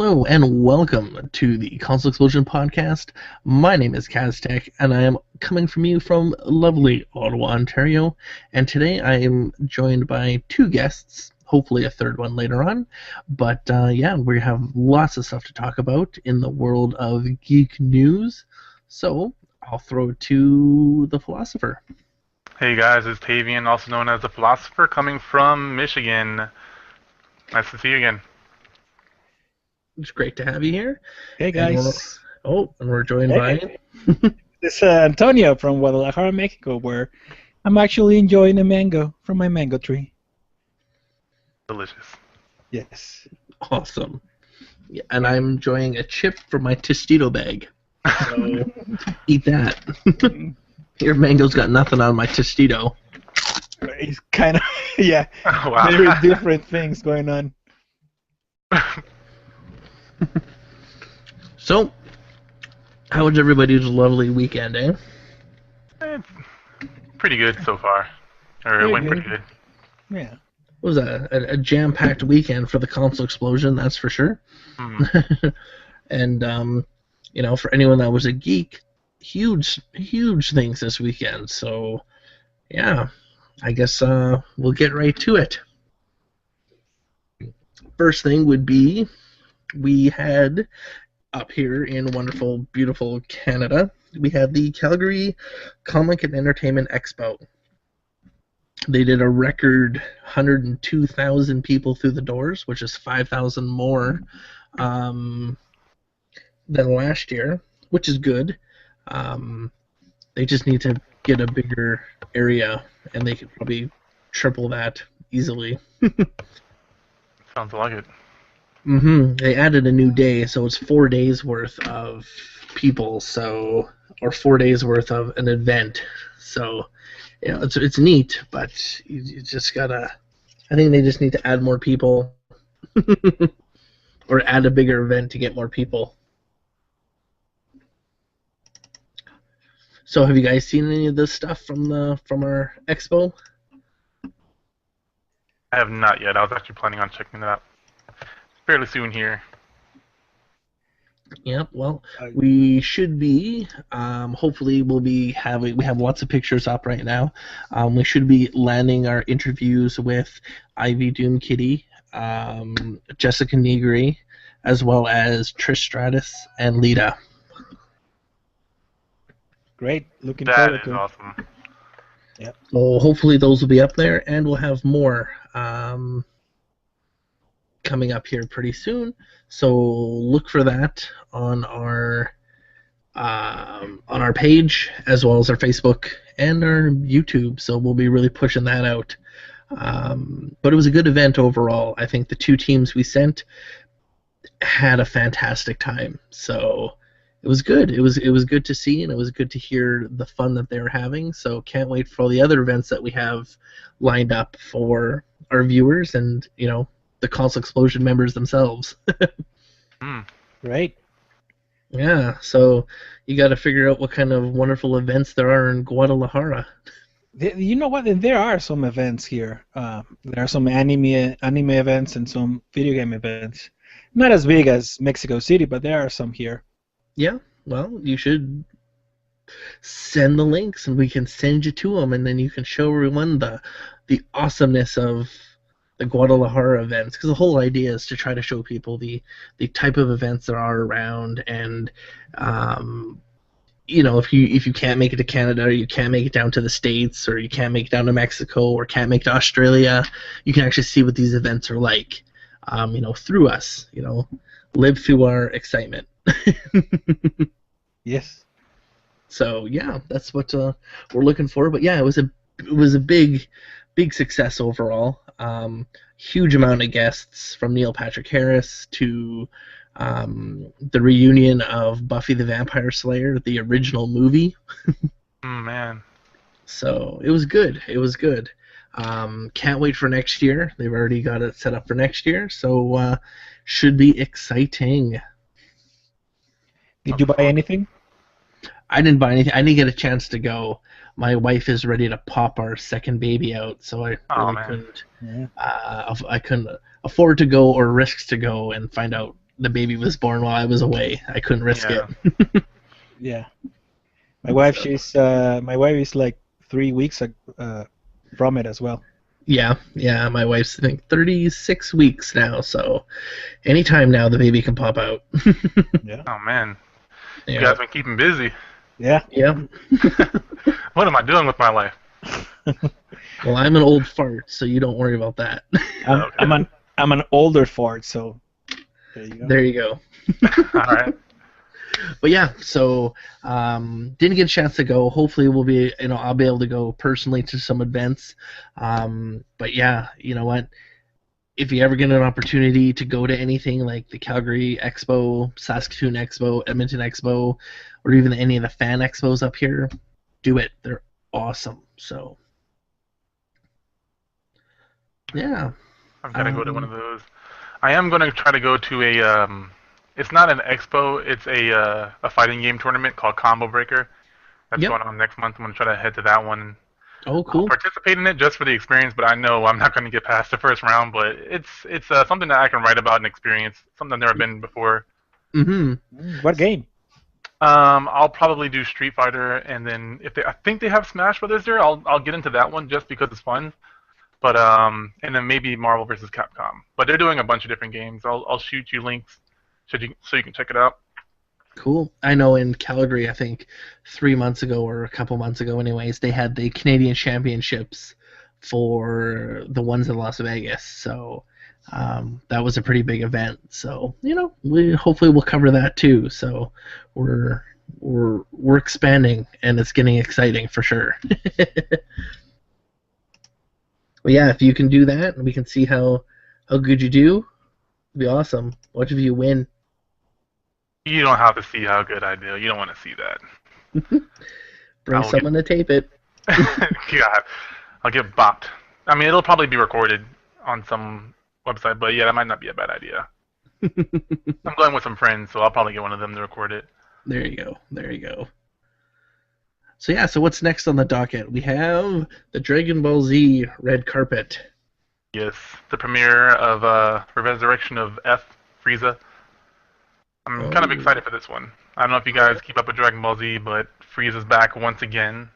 Hello and welcome to the Console Explosion podcast. My name is Kaztech and I am coming from you from lovely Ottawa, Ontario. And today I am joined by two guests, hopefully a third one later on. But yeah, we have lots of stuff to talk about in the world of geek news. So I'll throw it to the philosopher. Hey guys, it's Tavian, also known as the Philosopher, coming from Michigan. Nice to see you again. It's great to have you here. Hey guys. And we're joined by... It's Antonio from Guadalajara, Mexico, where I'm actually enjoying a mango from my mango tree. Delicious. Yes. Awesome. Yeah, and I'm enjoying a chip from my Tostito bag. So eat that. Your mango's got nothing on my Tostito. It's kind of, yeah, Oh, wow. very different things going on. So, how was everybody's lovely weekend, eh? Pretty good so far. Or it Very went pretty good. good. Yeah. It was a jam-packed weekend for the console explosion, that's for sure. And, you know, for anyone that was a geek, huge things this weekend. So, yeah, I guess we'll get right to it. First thing would be, we had up here in wonderful, beautiful Canada, we had the Calgary Comic and Entertainment Expo. They did a record 102,000 people through the doors, which is 5,000 more than last year, which is good. They just need to get a bigger area, and they could probably triple that easily. Sounds like it. They added a new day, so it's 4 days worth of people, or 4 days worth of an event. So, you know, it's neat, but you just gotta. I think they just need to add more people, or add a bigger event to get more people. So, have you guys seen any of this stuff from our expo? I have not yet. I was actually planning on checking it out fairly soon here. Yep. Well, we should be. Hopefully, we have lots of pictures up right now. We should be landing our interviews with Ivy Doom Kitty, Jessica Negri, as well as Trish Stratus and Lita. Great. Looking That forward is to it. awesome. Yep. So hopefully those will be up there, and we'll have more coming up here pretty soon. So look for that on our page, as well as our Facebook and our YouTube. So we'll be really pushing that out. But it was a good event overall. I think the two teams we sent had a fantastic time. So it was good. It was good to see, and it was good to hear the fun that they were having. So can't wait for all the other events that we have lined up for our viewers and, you know, the Console Explosion members themselves. Right. Yeah, so you got to figure out what kind of wonderful events there are in Guadalajara. You know what? There are some events here. There are some anime events and some video game events. Not as big as Mexico City, but there are some here. Yeah, well, you should send the links, and we can send you to them, and then you can show everyone the awesomeness of the Guadalajara events, because the whole idea is to try to show people the type of events that are around, and you know, if you can't make it to Canada, or you can't make it down to the States, or you can't make it down to Mexico, or can't make it to Australia, you can actually see what these events are like, you know, through us, you know, live through our excitement. Yes. So yeah, that's what we're looking for. But yeah, it was a big success overall. Huge amount of guests, from Neil Patrick Harris to the reunion of Buffy the Vampire Slayer, the original movie. Man. So it was good. It was good. Can't wait for next year. They've already got it set up for next year, so should be exciting. Did you buy anything? I didn't buy anything. I didn't get a chance to go. My wife is ready to pop our second baby out, so I really couldn't. Yeah. I couldn't afford to go or risk to go and find out the baby was born while I was away. I couldn't risk Yeah. it. Yeah. My wife, my wife is like 3 weeks from it as well. Yeah, my wife's I think 36 weeks now, so anytime now the baby can pop out. Yeah. Oh man, you Yeah. guys been keeping busy. Yeah. Yeah. What am I doing with my life? Well, I'm an old fart, so you don't worry about that. I'm an older fart, so there you go. There you go. All right. But yeah, so didn't get a chance to go. Hopefully, I'll be able to go personally to some events. But yeah, you know what? If you ever get an opportunity to go to anything like the Calgary Expo, Saskatoon Expo, Edmonton Expo, or even any of the fan expos up here, do it. They're awesome. So yeah. I've got to go to one of those. I am going to try to go to a. It's not an expo. It's a fighting game tournament called Combo Breaker. That's Yep. going on next month. I'm going to try to head to that one. Oh, I'll cool. participate in it just for the experience, but I know I'm not going to get past the first round. But it's something that I can write about and experience. Something I've never been before. Mm-hmm. What game? I'll probably do Street Fighter, and then I think they have Smash Brothers there. I'll get into that one just because it's fun. But and then maybe Marvel vs. Capcom. But they're doing a bunch of different games. I'll shoot you links so you can check it out. Cool. I know in Calgary, I think 3 months ago or a couple months ago, anyways, they had the Canadian Championships for the ones in Las Vegas. So that was a pretty big event. So hopefully we'll cover that too. So we're expanding and it's getting exciting for sure. Well, yeah, if you can do that and we can see how good you do, it'd be awesome. What if you win? You don't have to see how good I do. You don't want to see that. Bring someone to tape it. God, I'll get bopped. I mean, it'll probably be recorded on some website, but yeah, that might not be a bad idea. I'm going with some friends, so I'll probably get one of them to record it. There you go. So yeah, so what's next on the docket? We have the Dragon Ball Z red carpet. Yes, the premiere of Resurrection of F Frieza. I'm kind of excited for this one. I don't know if you guys keep up with Dragon Ball Z, but Frieza's back once again.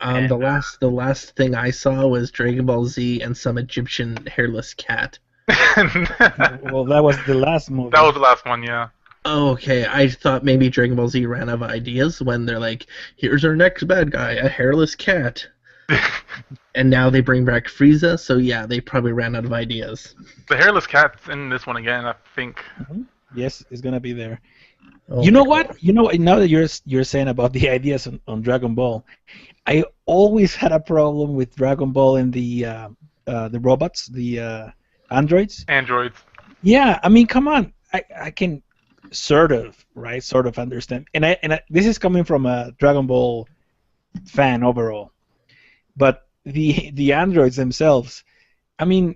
The last thing I saw was Dragon Ball Z and some Egyptian hairless cat. Well, that was the last movie. That was the last one, yeah. Oh, okay, I thought maybe Dragon Ball Z ran out of ideas when they're like, here's our next bad guy, a hairless cat. And now they bring back Frieza, so yeah, they probably ran out of ideas. The hairless cat's in this one again, I think. Mm-hmm. Yes, it's gonna be there. Oh, you know what? Now that you're saying about the ideas on Dragon Ball, I always had a problem with Dragon Ball and the robots, the androids. Androids. Yeah, I mean, come on, I can sort of understand, and this is coming from a Dragon Ball fan overall, but the androids themselves, I mean,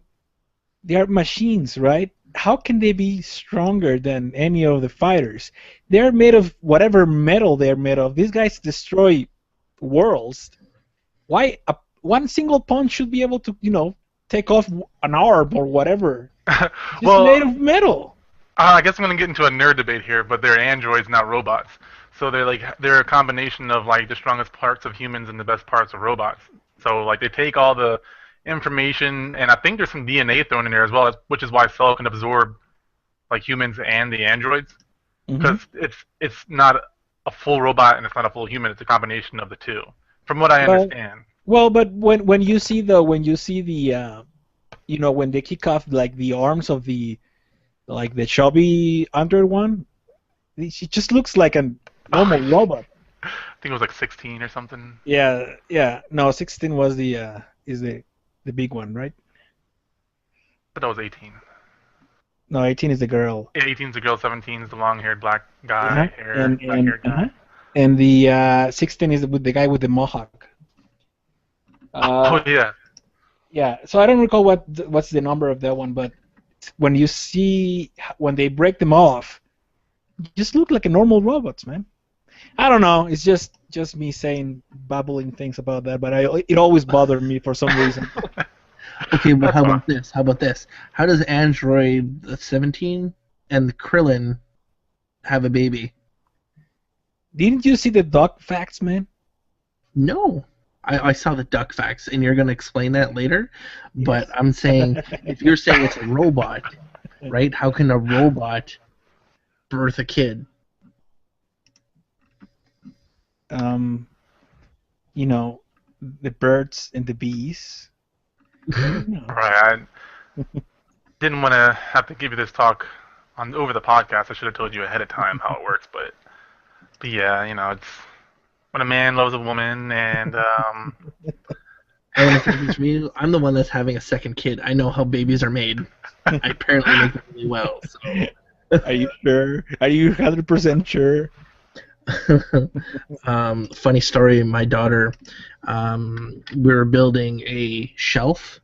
they are machines, right? How can they be stronger than any of the fighters? They're made of whatever metal they're made of. These guys destroy worlds. Why one single punch should be able to, take off an arm or whatever? It's made of metal. I guess I'm gonna get into a nerd debate here, but they're androids, not robots. So they're a combination of like the strongest parts of humans and the best parts of robots. So like they take all the information, and I think there's some DNA thrown in there as well, which is why Cell can absorb like humans and the androids, because it's not a full robot and it's not a full human. It's a combination of the two, from what I understand. Well, but when you see the when they kick off like the arms of the chubby android one, she just looks like a normal robot. I think it was like 16 or something. Yeah. No, 16 was the big one, right? But that was 18. No, 18 is the girl. Yeah, 18 is the girl, 17 is the long-haired black guy. Guy. And the 16 is with the guy with the mohawk. Oh yeah. Yeah. So I don't recall what's the number of that one, but when they break them off, just look like a normal robots, man. I don't know. It's just me babbling things about that, but it always bothered me for some reason. Okay, but how about this? How does Android 17 and Krillin have a baby. Didn't you see the duck facts, man? No. I saw the duck facts, and you're going to explain that later. But I'm saying, if you're saying it's a robot, right, how can a robot birth a kid? You know, the birds and the bees. No. Right. I didn't want to have to give you this talk over the podcast. I should have told you ahead of time how it works, but yeah, it's when a man loves a woman, and I want to say this for you. I'm the one that's having a second kid. I know how babies are made. I apparently make them really well. So. Are you sure? Are you 100% sure? Funny story. My daughter, we were building a shelf,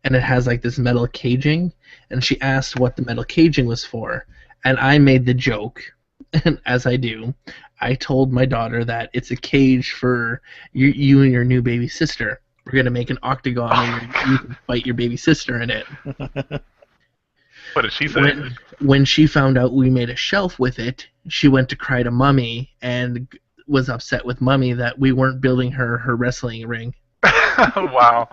and it has like this metal caging, and she asked what the metal caging was for, and I made the joke, and as I do, I told my daughter that it's a cage for you and your new baby sister. We're gonna make an octagon, and you can fight your baby sister in it. What did she say? When she found out we made a shelf with it, she went to cry to Mummy and was upset with Mummy that we weren't building her wrestling ring. Wow.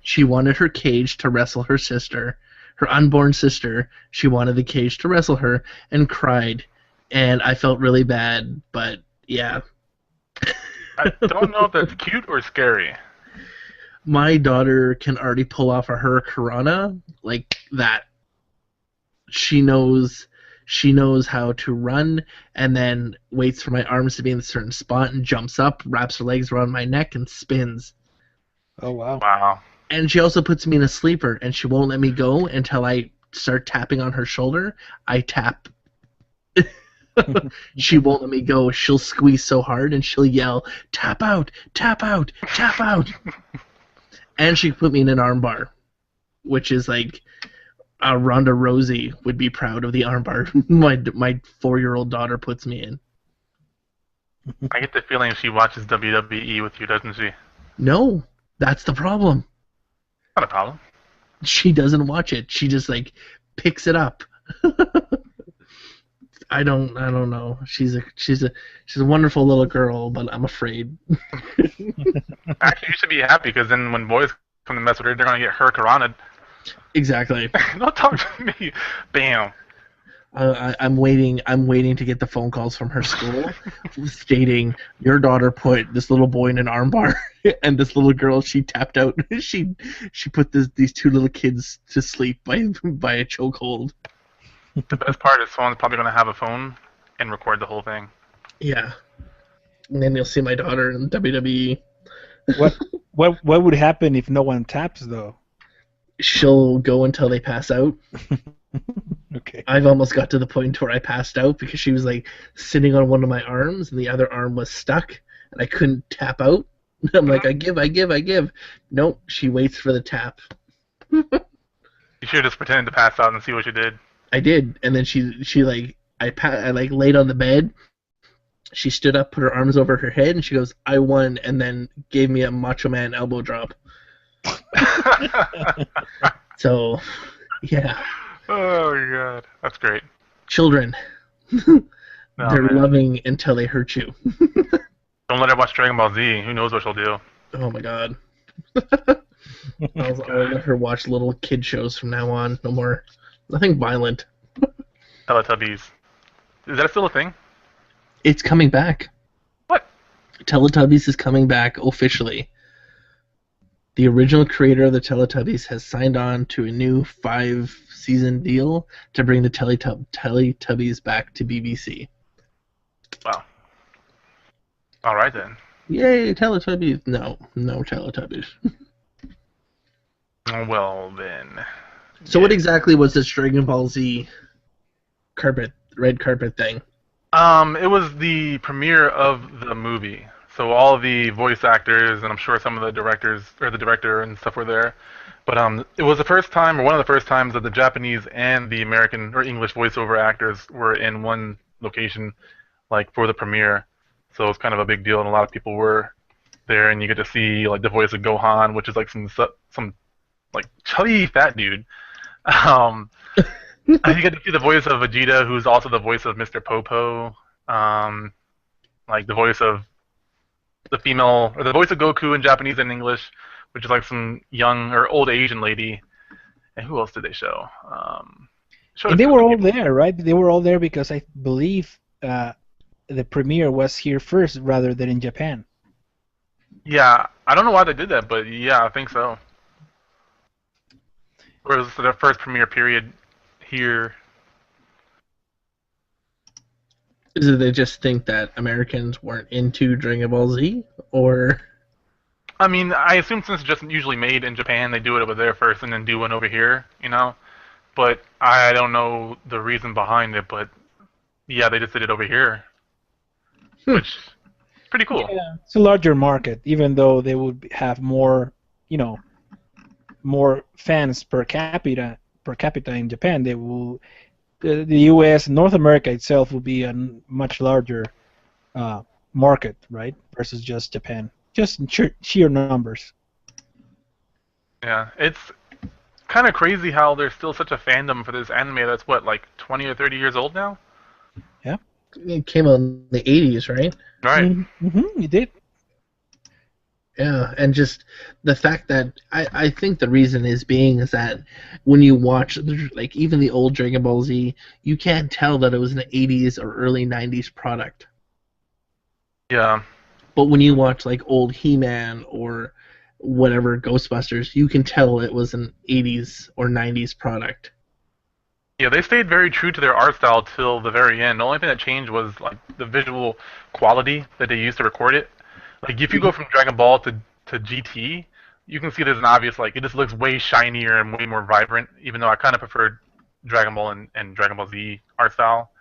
She wanted her cage to wrestle her sister, her unborn sister. She wanted the cage to wrestle her and cried. And I felt really bad, but yeah. I don't know if that's cute or scary. My daughter can already pull off a hurricanrana like that. She knows how to run, and then waits for my arms to be in a certain spot and jumps up, wraps her legs around my neck, and spins. Oh, wow. Wow. And she also puts me in a sleeper, and she won't let me go until I start tapping on her shoulder. I tap. She won't let me go. She'll squeeze so hard, and she'll yell, "Tap out! Tap out! Tap out!" And she put me in an armbar, which is like... Ronda Rousey would be proud of the armbar my 4-year-old daughter puts me in. I get the feeling she watches WWE with you, doesn't she? No, that's the problem. Not a problem. She doesn't watch it. She just like picks it up. I don't know. She's a wonderful little girl, but I'm afraid. Actually, you should be happy because then when boys come to mess with her, they're gonna get hurricanranaed. Exactly. Don't talk to me. Bam. I'm waiting to get the phone calls from her school stating your daughter put this little boy in an armbar and this little girl she tapped out. She put these 2 little kids to sleep by a chokehold. The best part is someone's probably gonna have a phone and record the whole thing. Yeah. And then you'll see my daughter in WWE. What would happen if no one taps though? She'll go until they pass out. Okay. I've almost got to the point where I passed out because she was like sitting on one of my arms and the other arm was stuck and I couldn't tap out. I'm like, I give. Nope, she waits for the tap. You should have just pretended to pass out and see what you did. I did, and then she like I like laid on the bed. She stood up, put her arms over her head, and she goes, "I won," and then gave me a Macho Man elbow drop. So, yeah. Oh my god, that's great. Children, No, they're man. loving until they hurt you. Don't let her watch Dragon Ball Z. Who knows what she'll do? Oh my god. I'll let her watch little kid shows from now on. No more, nothing violent. Teletubbies. Is that still a thing? It's coming back. What? Teletubbies is coming back officially. The original creator of the Teletubbies has signed on to a new 5-season deal to bring the Teletubbies back to BBC. Wow. All right then. Yay, Teletubbies! No Teletubbies. Well then. So what exactly was this Dragon Ball Z red carpet thing? It was the premiere of the movie. So all the voice actors and I'm sure some of the directors or the director and stuff were there. But it was the first time or one of the first times that the Japanese and the American or English voiceover actors were in one location, like for the premiere. So it was kind of a big deal, and a lot of people were there, and you get to see like the voice of Gohan, which is like some like chubby fat dude. You get to see the voice of Vegeta, who's also the voice of Mr. Popo. Um, like the voice of the female, or the voice of Goku in Japanese and English, which is like some young or old Asian lady. And who else did they show? Showed a And they few were other all people. there, right? They were all there because I believe the premiere was here first rather than in Japan. Yeah, I don't know why they did that, but yeah, I think so. Or it was the first premiere period here. Is it they just think that Americans weren't into Dragon Ball Z, or I mean, I assume since it's just usually made in Japan, they do it over there first and then do one over here, you know? But I don't know the reason behind it, but yeah, they just did it over here, Hmm. which is pretty cool. Yeah, it's a larger market, even though they would have more, you know, more fans per capita in Japan. They will, the U.S. North America itself will be a much larger uh, market, right, versus just Japan, just in sheer numbers. Yeah, it's kind of crazy how there's still such a fandom for this anime that's what, like 20 or 30 years old now? Yeah. it came out in the '80s, right? Right. Mm-hmm, you did. Yeah, and just the fact that I think the reason is that when you watch like even the old Dragon Ball Z, you can't tell that it was an '80s or early '90s product. Yeah. But when you watch like old He-Man or whatever Ghostbusters, you can tell it was an '80s or '90s product. Yeah, they stayed very true to their art style till the very end. The only thing that changed was like the visual quality that they used to record it. Like if you go from Dragon Ball to GT, you can see there's an obvious like it just looks way shinier and way more vibrant. Even though I kind of preferred Dragon Ball and Dragon Ball Z art style,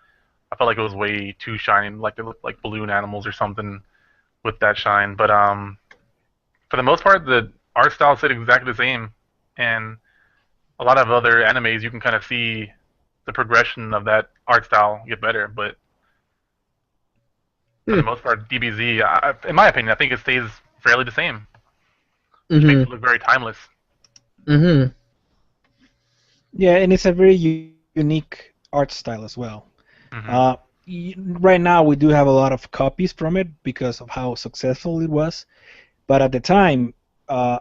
I felt like it was way too shiny, like they looked like balloon animals or something with that shine. But for the most part, the art style stayed exactly the same, and a lot of other animes you can kind of see the progression of that art style get better. But for Hmm. the most part, DBZ, in my opinion, I think it stays fairly the same, which makes Mm-hmm. it look very timeless. Mm-hmm. Yeah, and it's a very unique art style as well. Hmm. Uh, right now, we do have a lot of copies from it because of how successful it was. But at the time, uh,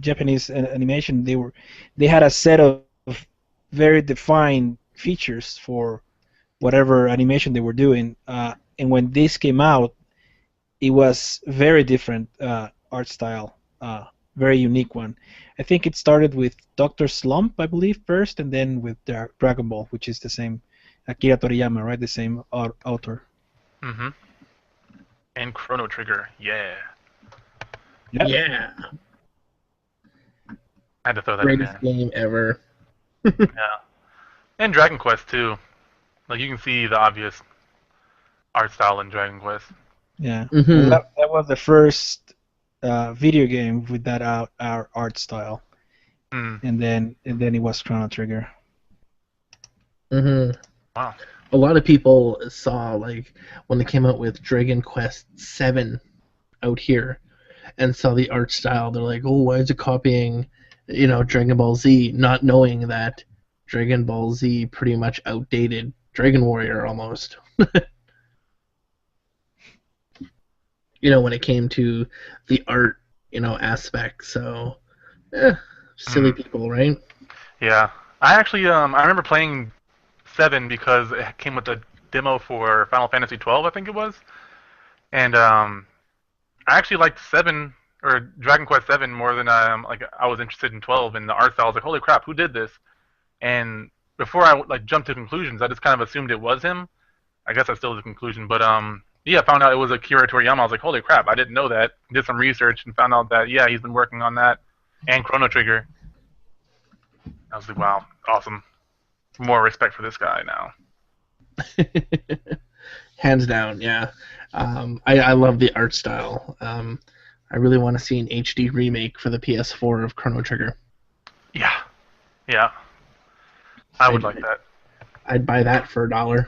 Japanese animation, they had a set of very defined features for whatever animation they were doing. And when this came out, it was very different art style, very unique one. I think it started with Doctor Slump, I believe, first, and then with Dragon Ball, which is the same Akira Toriyama, right? The same author. Hmm. And Chrono Trigger, yeah, Yep. Yeah. I had to throw that in Greatest there. game ever. Yeah, and Dragon Quest too. Like you can see the obvious art style in Dragon Quest. Yeah. Well, Mm-hmm. that was the first video game with that our art style, Mm. and then it was Chrono Trigger. Mm-hmm. Wow. A lot of people saw like when they came out with Dragon Quest VII out here and saw the art style. They're like, "Oh, why is it copying, Dragon Ball Z?" Not knowing that Dragon Ball Z pretty much outdated Dragon Warrior almost. When it came to the art, aspect. So, silly Mm. people, right? Yeah, I actually I remember playing Seven because it came with a demo for Final Fantasy 12, I think it was, and I actually liked Seven or Dragon Quest Seven more than like I was interested in 12. And the art style, I was like, holy crap, who did this? And before I like jumped to conclusions, I just kind of assumed it was him. I guess that's still the conclusion, but yeah, I found out it was Akira Toriyama. I was like, holy crap, I didn't know that. Did some research and found out that yeah, he's been working on that and Chrono Trigger. I was like, wow, awesome. More respect for this guy now. Hands down, yeah. I love the art style. I really want to see an HD remake for the PS4 of Chrono Trigger. Yeah, yeah, I would I'd, like that. I'd buy that for $1.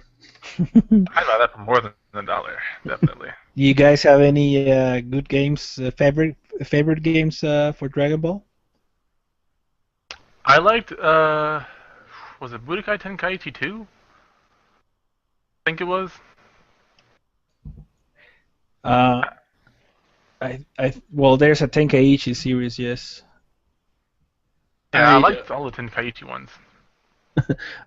I'd buy that for more than $1, definitely. Do you guys have any good games, favorite games for Dragon Ball? I liked was it Budokai Tenkaichi 2? I think it was. Uh, well, there's a Tenkaichi series, yes. Yeah, I I liked all the Tenkaichi ones.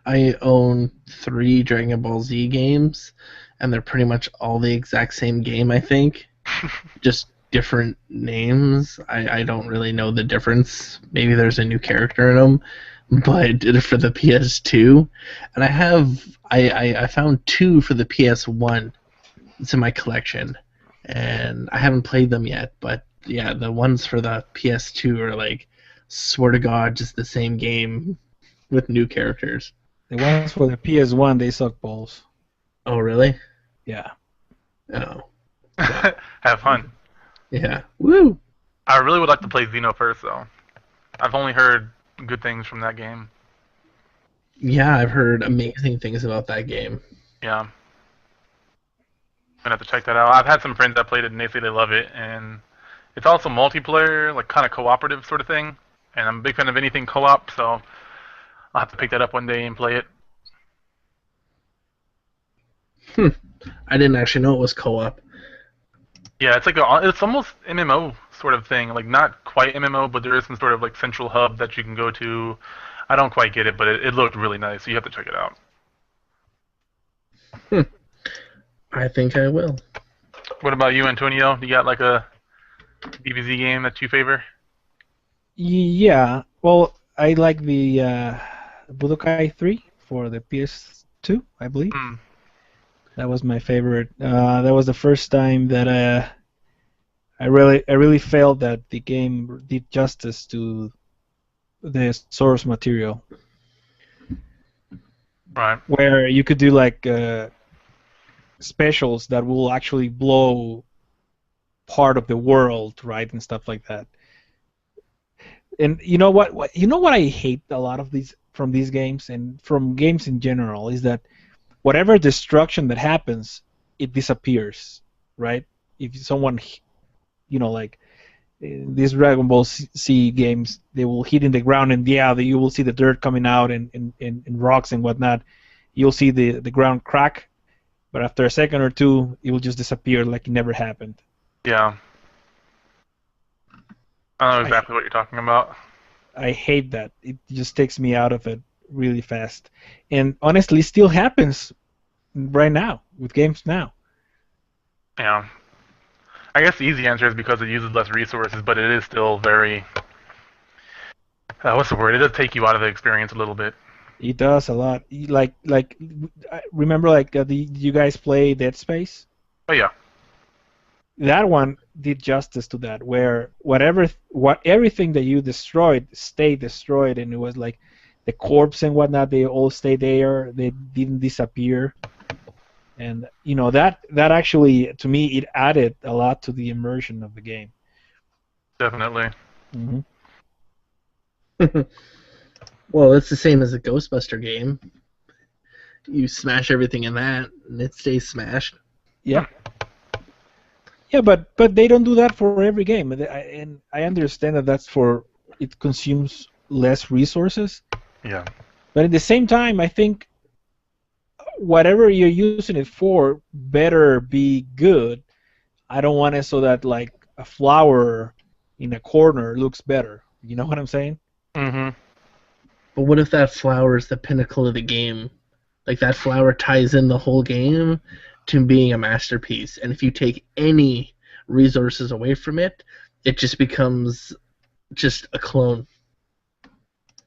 I own 3 Dragon Ball Z games, and they're pretty much all the exact same game. I think, just different names. I don't really know the difference. Maybe there's a new character in them, but I did it for the PS2, and I found 2 for the PS1. It's in my collection, and I haven't played them yet. But yeah, the ones for the PS2 are like, swear to God, just the same game with new characters. The ones for the PS1, they suck balls. Oh, really? Yeah. Oh, wow. Have fun. Yeah. Woo! I really would like to play Xeno first, though. I've only heard good things from that game. Yeah, I've heard amazing things about that game. Yeah. Gonna have to check that out. I've had some friends that played it and they say they love it, and it's also multiplayer, like kind of cooperative sort of thing. And I'm a big fan of anything co-op, so I'll have to pick that up one day and play it. I didn't actually know it was co-op. Yeah, it's almost MMO sort of thing. Like not quite MMO, but there is some sort of like central hub that you can go to. I don't quite get it, but it looked really nice. So you have to check it out. I think I will. What about you, Antonio? You got like a DBZ game that you favor? Yeah. Well, I like the Budokai 3 for the PS2, I believe. Hmm. That was my favorite. That was the first time that I really felt that the game did justice to the source material, Right. where you could do like specials that will actually blow part of the world, right, and stuff like that. And you know what? You know what I hate a lot of these from these games and from games in general is that whatever destruction that happens, it disappears, right? If someone, like in these Dragon Ball C games, they will hit in the ground and yeah, you will see the dirt coming out and rocks and whatnot. You'll see the ground crack, but after a second or two, it will just disappear like it never happened. Yeah. I know I exactly what you're talking about. I hate that. It just takes me out of it really fast. And honestly, it still happens right now with games now. Yeah. I guess the easy answer is because it uses less resources, but it is still very. What's the word? It does take you out of the experience a little bit. It does a lot. I remember did you guys play Dead Space? Oh yeah. That one did justice to that, where everything that you destroyed stayed destroyed, and it was like the corpse and whatnot. They all stayed there. They didn't disappear. And that actually, to me, it added a lot to the immersion of the game. Definitely. Mm-hmm. Well, it's the same as a Ghostbuster game. You smash everything in that, and it stays smashed. Yeah. Yeah, but they don't do that for every game, and I understand that it consumes less resources. Yeah. But at the same time, I think whatever you're using it for better be good. I don't want it so that like a flower in a corner looks better. You know what I'm saying? Mm-hmm. But what if that flower is the pinnacle of the game? Like that flower ties in the whole game to being a masterpiece. And if you take any resources away from it, it just becomes just a clone.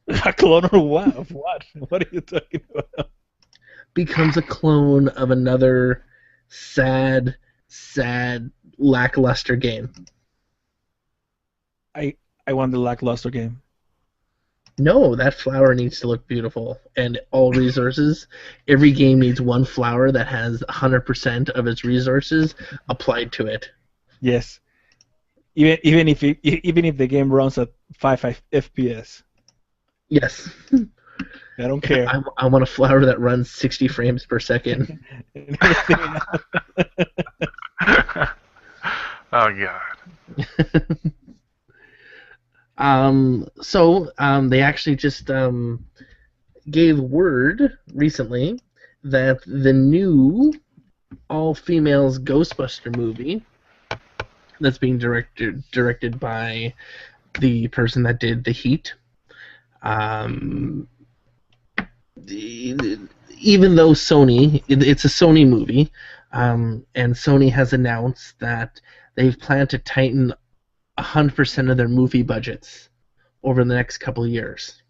A clone or what? Of what? What are you talking about? Becomes a clone of another sad, lackluster game. I want the lackluster game. No, that flower needs to look beautiful, and all resources. Every game needs one flower that has 100% of its resources applied to it. Yes. Even if the game runs at 5 FPS. Yes. I don't care. I want a flower that runs 60 frames per second. Oh god. They actually just gave word recently that the new all-females Ghostbuster movie that's being directed by the person that did The Heat. Even though it's a Sony movie, and Sony has announced that they've planned to tighten 100% of their movie budgets over the next couple of years.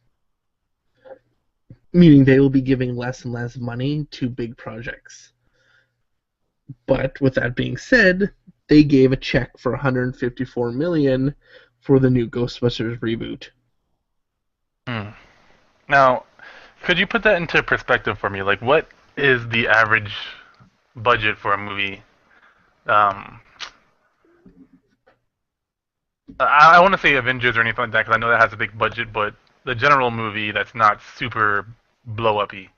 Meaning they will be giving less and less money to big projects. But with that being said, they gave a check for $154 million for the new Ghostbusters reboot. Now, could you put that into perspective for me? Like, what is the average budget for a movie? I want to say Avengers or anything like that because I know that has a big budget, but the general movie that's not super blow-uppy.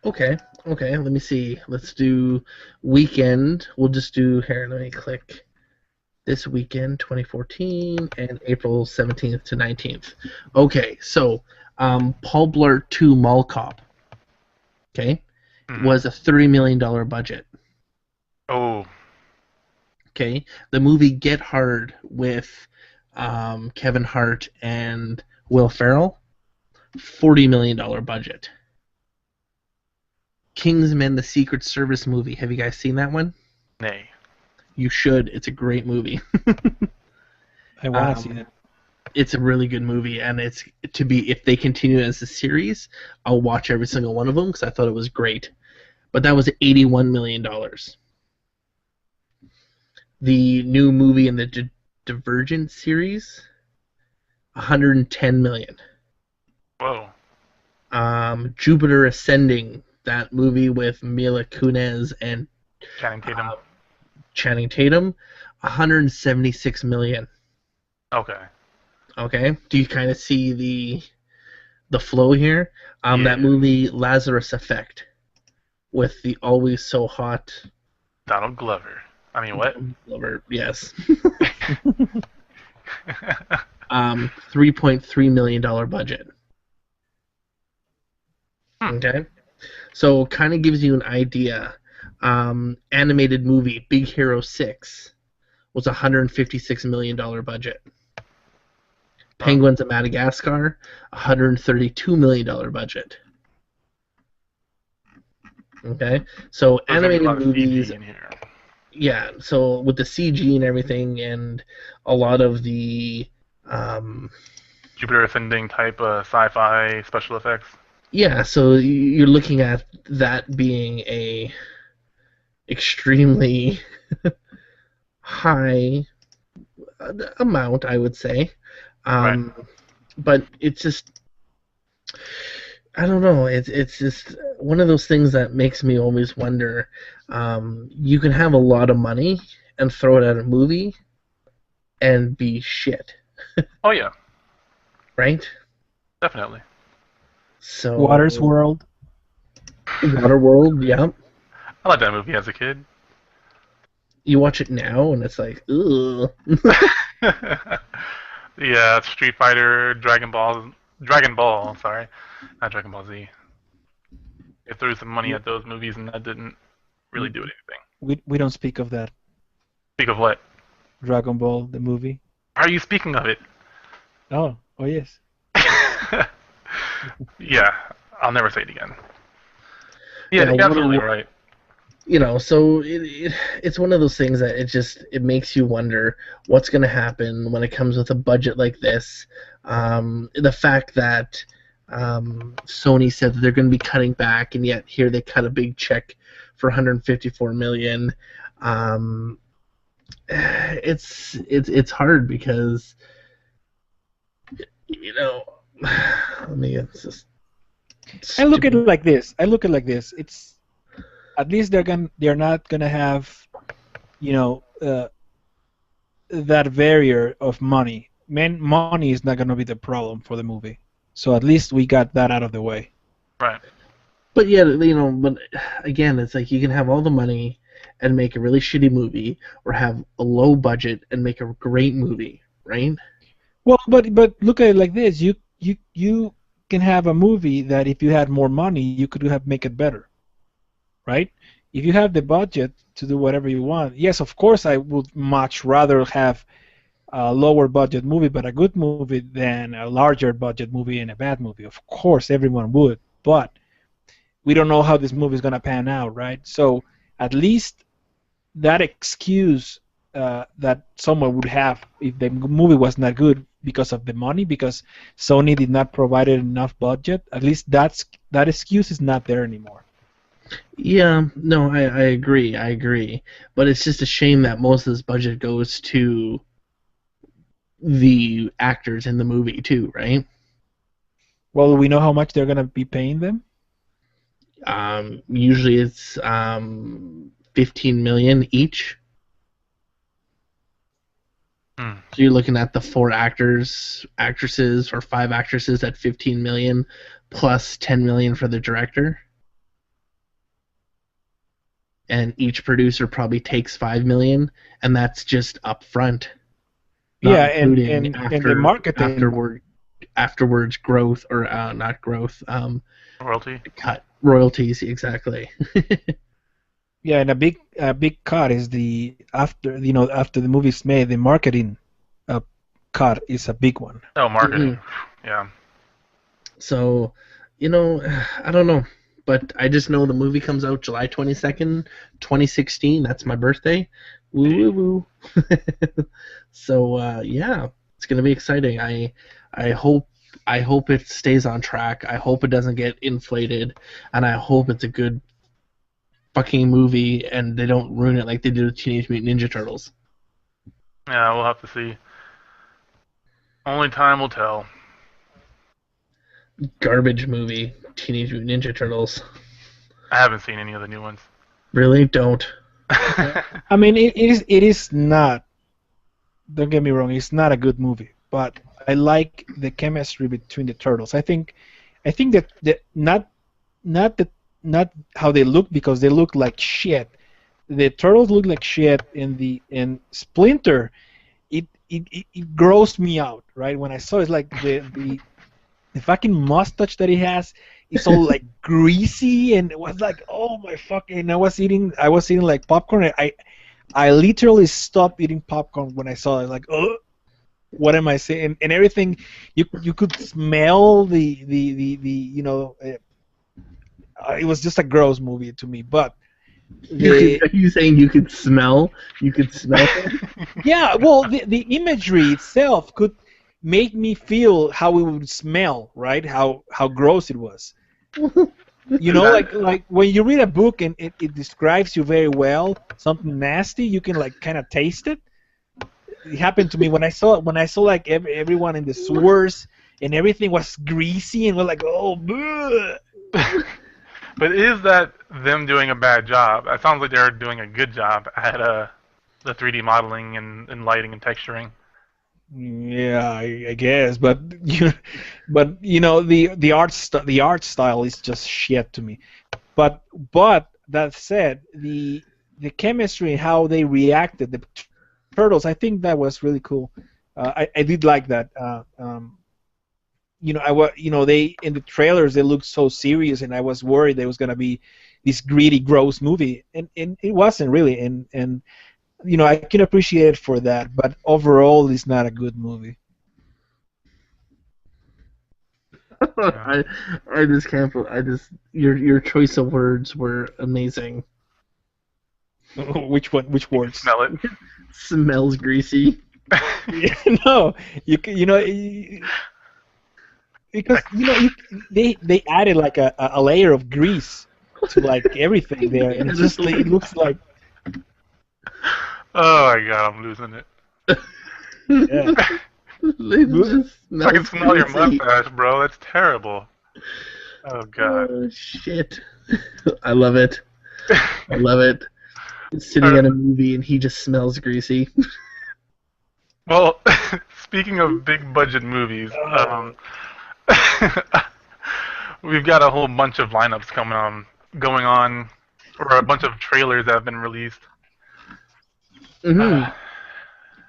Okay. Let me see. Let's do weekend. We'll just do here. Let me click this weekend, 2014, and April 17th to 19th. Okay, so Paul Blart 2 Mall Cop. Okay, was a $30 million budget. Oh. Okay, the movie Get Hard with Kevin Hart and Will Ferrell, $40 million budget. Kingsman: The Secret Service movie. Have you guys seen that one? Nay. You should. It's a great movie. I want to see it. It's a really good movie, and it's to be if they continue as a series, I'll watch every single one of them because I thought it was great. But that was $81 million. The new movie in the Divergent series, $110 million. Whoa. Jupiter Ascending, that movie with Mila Kunis and Channing Tatum, $176 million. Okay. Okay. Do you kind of see the flow here? Yeah. That movie Lazarus Effect with the always so hot Donald Glover. I mean, what? Glover, yes. $3.3 million budget. Okay. So kind of gives you an idea. Animated movie Big Hero 6 was a $156 million budget. Penguins of Madagascar, $132 million budget. Okay, so animated movies. Yeah, so with the CG and everything, and a lot of the Jupiter Ascending type sci-fi special effects. Yeah, so you're looking at that being a extremely high amount, I would say. Right. But it's just, I don't know. It's just one of those things that makes me always wonder. You can have a lot of money and throw it at a movie and be shit. Oh yeah. Right? Definitely. So Waterworld, yeah. I liked that movie as a kid. You watch it now and it's like, ugh. Yeah, Street Fighter, Dragon Ball, sorry. Not Dragon Ball Z. They threw some money at those movies and that didn't really do anything. we don't speak of that. Speak of what? Dragon Ball, the movie. Are you speaking of it? Oh yes. Yeah, I'll never say it again. Yeah, you're absolutely right. You know, so it's one of those things that it makes you wonder what's going to happen when it comes with a budget like this. The fact that Sony said that they're going to be cutting back, and yet here they cut a big check for $154 million. It's hard because, you know, I mean, it's just. I look at it like this. It's at least they're not gonna have, that barrier of money. Money is not gonna be the problem for the movie. So at least we got that out of the way. Right. But yeah, but again, it's like you can have all the money and make a really shitty movie, or have a low budget and make a great movie, right? Well, but look at it like this: you can have a movie that if you had more money, you could have make it better, right? If you have the budget to do whatever you want, yes, of course, I would much rather have a lower budget movie but a good movie than a larger budget movie and a bad movie. Of course, everyone would, but we don't know how this movie is gonna pan out, right? So at least that excuse that someone would have if the movie was not good because of the money, because Sony did not provide enough budget. At least that excuse is not there anymore. Yeah, no, I agree. I agree. But it's just a shame that most of this budget goes to the actors in the movie too, right? Well, we know how much they're gonna be paying them. Usually it's 15 million each. Hmm. So you're looking at the four actresses, or five actresses at 15 million, plus 10 million for the director. And each producer probably takes 5 million, and that's just up front, not Yeah, including and the marketing. afterwards growth, or not growth, Royalty. cut royalties, exactly. Yeah, and a big cut is the after the movie's made, the marketing uh, cut is a big one. Oh, Hmm. marketing. Yeah. So, you know, I don't know, but I just know the movie comes out July 22nd, 2016. That's my birthday. Woo woo woo. So yeah, it's gonna be exciting. I hope I hope it stays on track. I hope it doesn't get inflated, and I hope it's a good fucking movie and they don't ruin it like they did with Teenage Mutant Ninja Turtles. Yeah, we'll have to see. Only time will tell. Garbage movie, Teenage Mutant Ninja Turtles. I haven't seen any of the new ones. Really? Don't. I mean, it is not. Don't get me wrong, it's not a good movie, but I like the chemistry between the turtles. I think that not that not how they look, because they look like shit. The turtles look like shit in Splinter. It grossed me out, right? When I saw it, like the fucking mustache that he has, it's all like greasy, and it was like, oh my fucking! I was eating like popcorn. I literally stopped eating popcorn when I saw it. Like, oh, what am I saying? And everything, you could smell it was just a gross movie to me. But You could. the Are you saying you could smell? You could smell him. yeah, well, the imagery itself could make me feel how it would smell, right? How gross it was. Like when you read a book and it describes you very well, something nasty, you can like kind of taste it. It happened to me when I saw like everyone in the sewers and everything was greasy and was like, oh, bleh. But is that them doing a bad job? It sounds like they're doing a good job at the 3D modeling and lighting and texturing. Yeah, I guess, but the art style is just shit to me. But that said, the chemistry and how they reacted, the turtles, I think that was really cool. I did like that. They in the trailers they looked so serious, and I was worried there was gonna be this greedy, gross movie, and it wasn't really. And I can appreciate it for that, but overall, it's not a good movie. Yeah. I just can't. Your choice of words were amazing. Which one? Which You can words? smell it. Smells greasy. Yeah, no, because they added like a layer of grease to like everything there, and it looks like Oh my god, I'm losing it. yeah. It just I can smells smell your greasy. mustache, bro. That's terrible. Oh god. Oh shit! I love it. I love it. Sitting at a movie and he just smells greasy. Well, speaking of big budget movies, Oh, we've got a whole bunch of lineups going on, or a bunch of trailers that have been released. Hmm.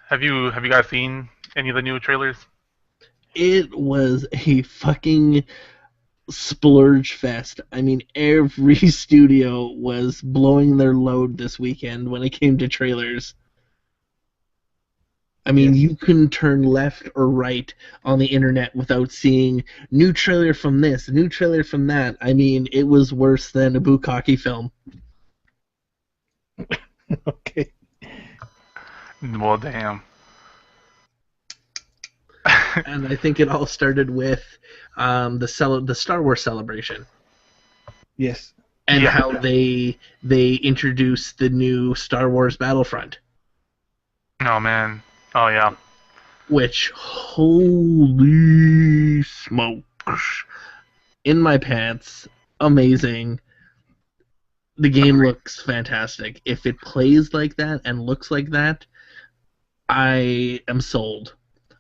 Have you guys seen any of the new trailers? It was a fucking splurge fest. I mean, every studio was blowing their load this weekend when it came to trailers. I mean, Yes. you couldn't turn left or right on the internet without seeing new trailer from this, new trailer from that. I mean, it was worse than a Bukkake film. Okay. Well, damn. And I think it all started with the Star Wars celebration Yes. and Yeah. how they introduced the new Star Wars Battlefront. Oh man. Oh yeah. Which, holy smokes, in my pants, amazing. The game looks fantastic. If it plays like that and looks like that, I am sold.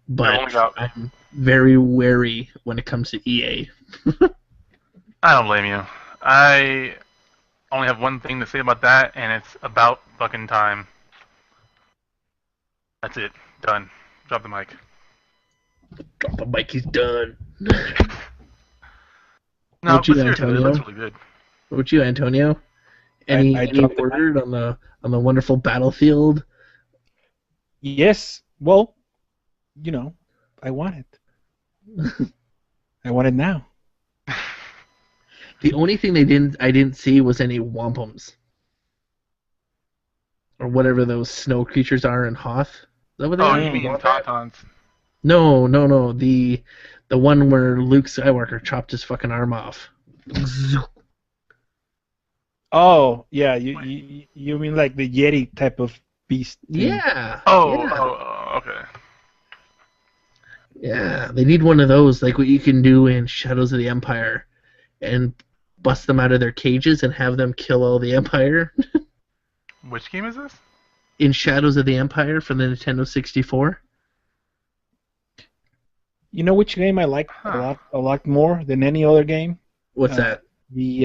But I'm very wary when it comes to EA. I don't blame you. I only have one thing to say about that, and it's about fucking time. That's it. Done. Drop the mic. Drop the mic, he's done. No, What you, but seriously, it Antonio? looks really good. What you, Antonio? Any dropped the word on the wonderful Battlefield? Yes. Well, I want it. I want it now. The only thing I didn't see was any wampums. Or whatever those snow creatures are in Hoth. Is that what they Oh, are? you mean Wombat? Tauntauns? No. The one where Luke Skywalker chopped his fucking arm off. Oh, yeah. You mean like the Yeti type of beast? Thing. Yeah. Oh, yeah. Okay. Yeah, they need one of those, like what you can do in Shadows of the Empire, and bust them out of their cages and have them kill all the Empire. Which game is this? In Shadows of the Empire for the Nintendo 64. You know which game I like a lot more than any other game? What's that? The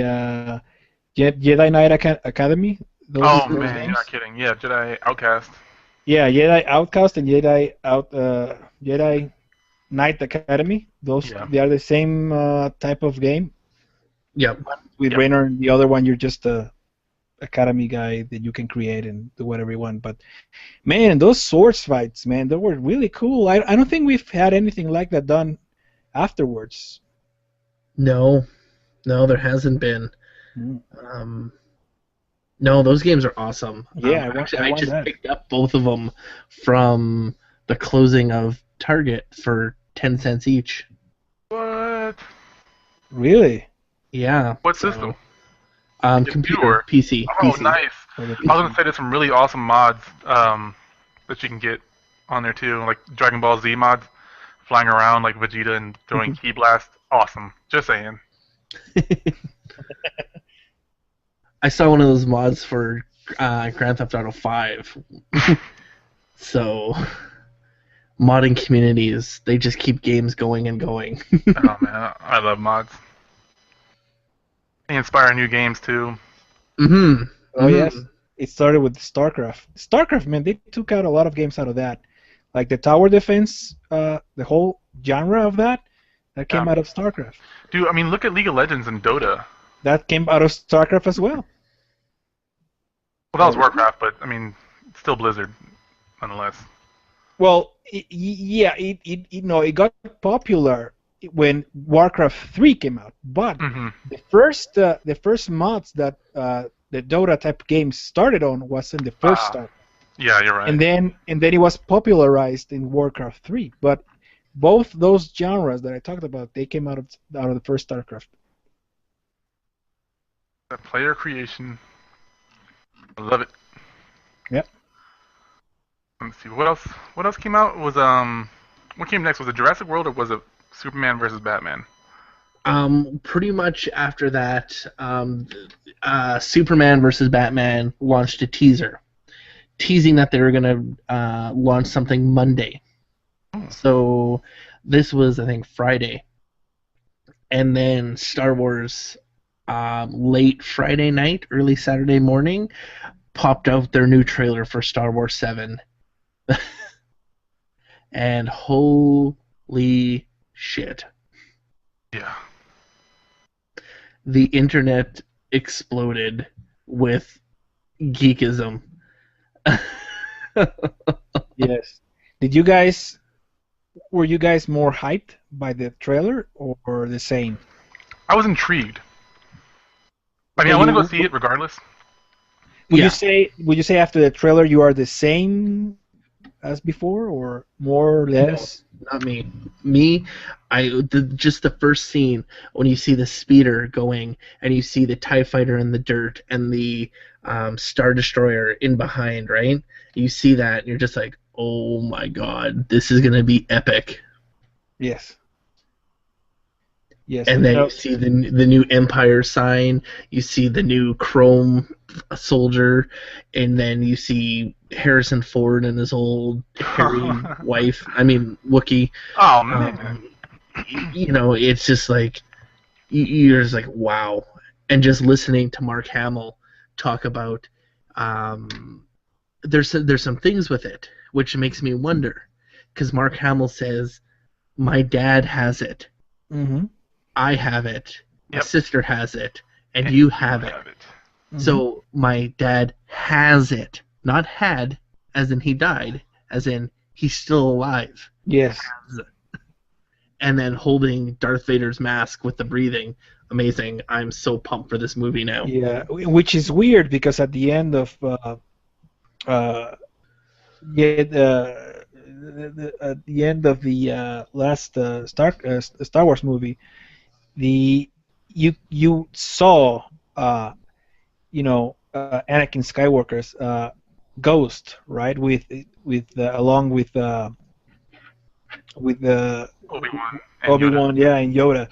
Jedi Knight Academy. Man, games. you're not kidding. Yeah, Jedi Outcast. Yeah, Jedi Outcast and Jedi Knight Academy. They are the same type of game. Yep. With Raynor and the other one, you're just a academy guy that you can create and do whatever you want. But man, those swords fights, man, they were really cool. I don't think we've had anything like that done afterwards. No, there hasn't been. Mm. No, those games are awesome. Yeah, I just picked up both of them from the closing of Target for 10 cents each. What? Really? Yeah. What system? Computer, PC. Oh, PC. nice. I was gonna say there's some really awesome mods that you can get on there too, like Dragon Ball Z mods, flying around like Vegeta and throwing Ki Blast. Awesome. Just saying. I saw one of those mods for Grand Theft Auto 5. So, modding communities, they just keep games going and going. Oh man, I love mods. They inspire new games too. Mm-hmm. Oh yes. It started with StarCraft. StarCraft, man, they took out a lot of games out of that. Like the tower defense, the whole genre of that came out of StarCraft. Dude, I mean, look at League of Legends and Dota. That came out of StarCraft as well. Well, that was Warcraft, but I mean, it's still Blizzard, nonetheless. Well, it got popular when Warcraft 3 came out, but the first mods that the Dota type games started on was in the first start. Yeah, you're right. And then it was popularized in Warcraft 3. But both those genres that I talked about, they came out of the first StarCraft. That player creation, I love it. Yep. Let's see what else. What else came out? Was what came next? Was it Jurassic World or was it Superman versus Batman? Pretty much after that, Superman versus Batman launched a teaser, teasing that they were going to launch something Monday. So this was, I think, Friday. And then Star Wars, late Friday night, early Saturday morning, popped out their new trailer for Star Wars 7. And holy shit. Yeah. The internet exploded with geekism. Yes. Were you guys more hyped by the trailer or the same? I was intrigued. I mean, Okay, I want to go see it regardless. Yeah. Would you say after the trailer you are the same as before or more or No, less? not me. Me, just the first scene when you see the speeder going and you see the TIE fighter in the dirt and the Star Destroyer in behind, right? You see that and you're just like, oh my god, this is gonna be epic. Yes. Yes. And then you No. see the new Empire sign, you see the new Chrome soldier, and then you see Harrison Ford and his old hairy wife. I mean Wookiee. Oh man. Um, it's just like you're just like wow, and just listening to Mark Hamill talk about there's some things with it which makes me wonder because Mark Hamill says my dad has it, Mm-hmm. I have it, my Yep. sister has it, and And you have it. Mm-hmm. So my dad has it, not had, as in he died, as in he's still alive. Yes. And then holding Darth Vader's mask with the breathing. Amazing. I'm so pumped for this movie now. Yeah, which is weird because at the end of yeah, at the end of the last Star Wars movie, the you saw Anakin Skywalker's ghost, right? With along with Obi-Wan and Obi-Wan, Yoda. yeah, and Yoda.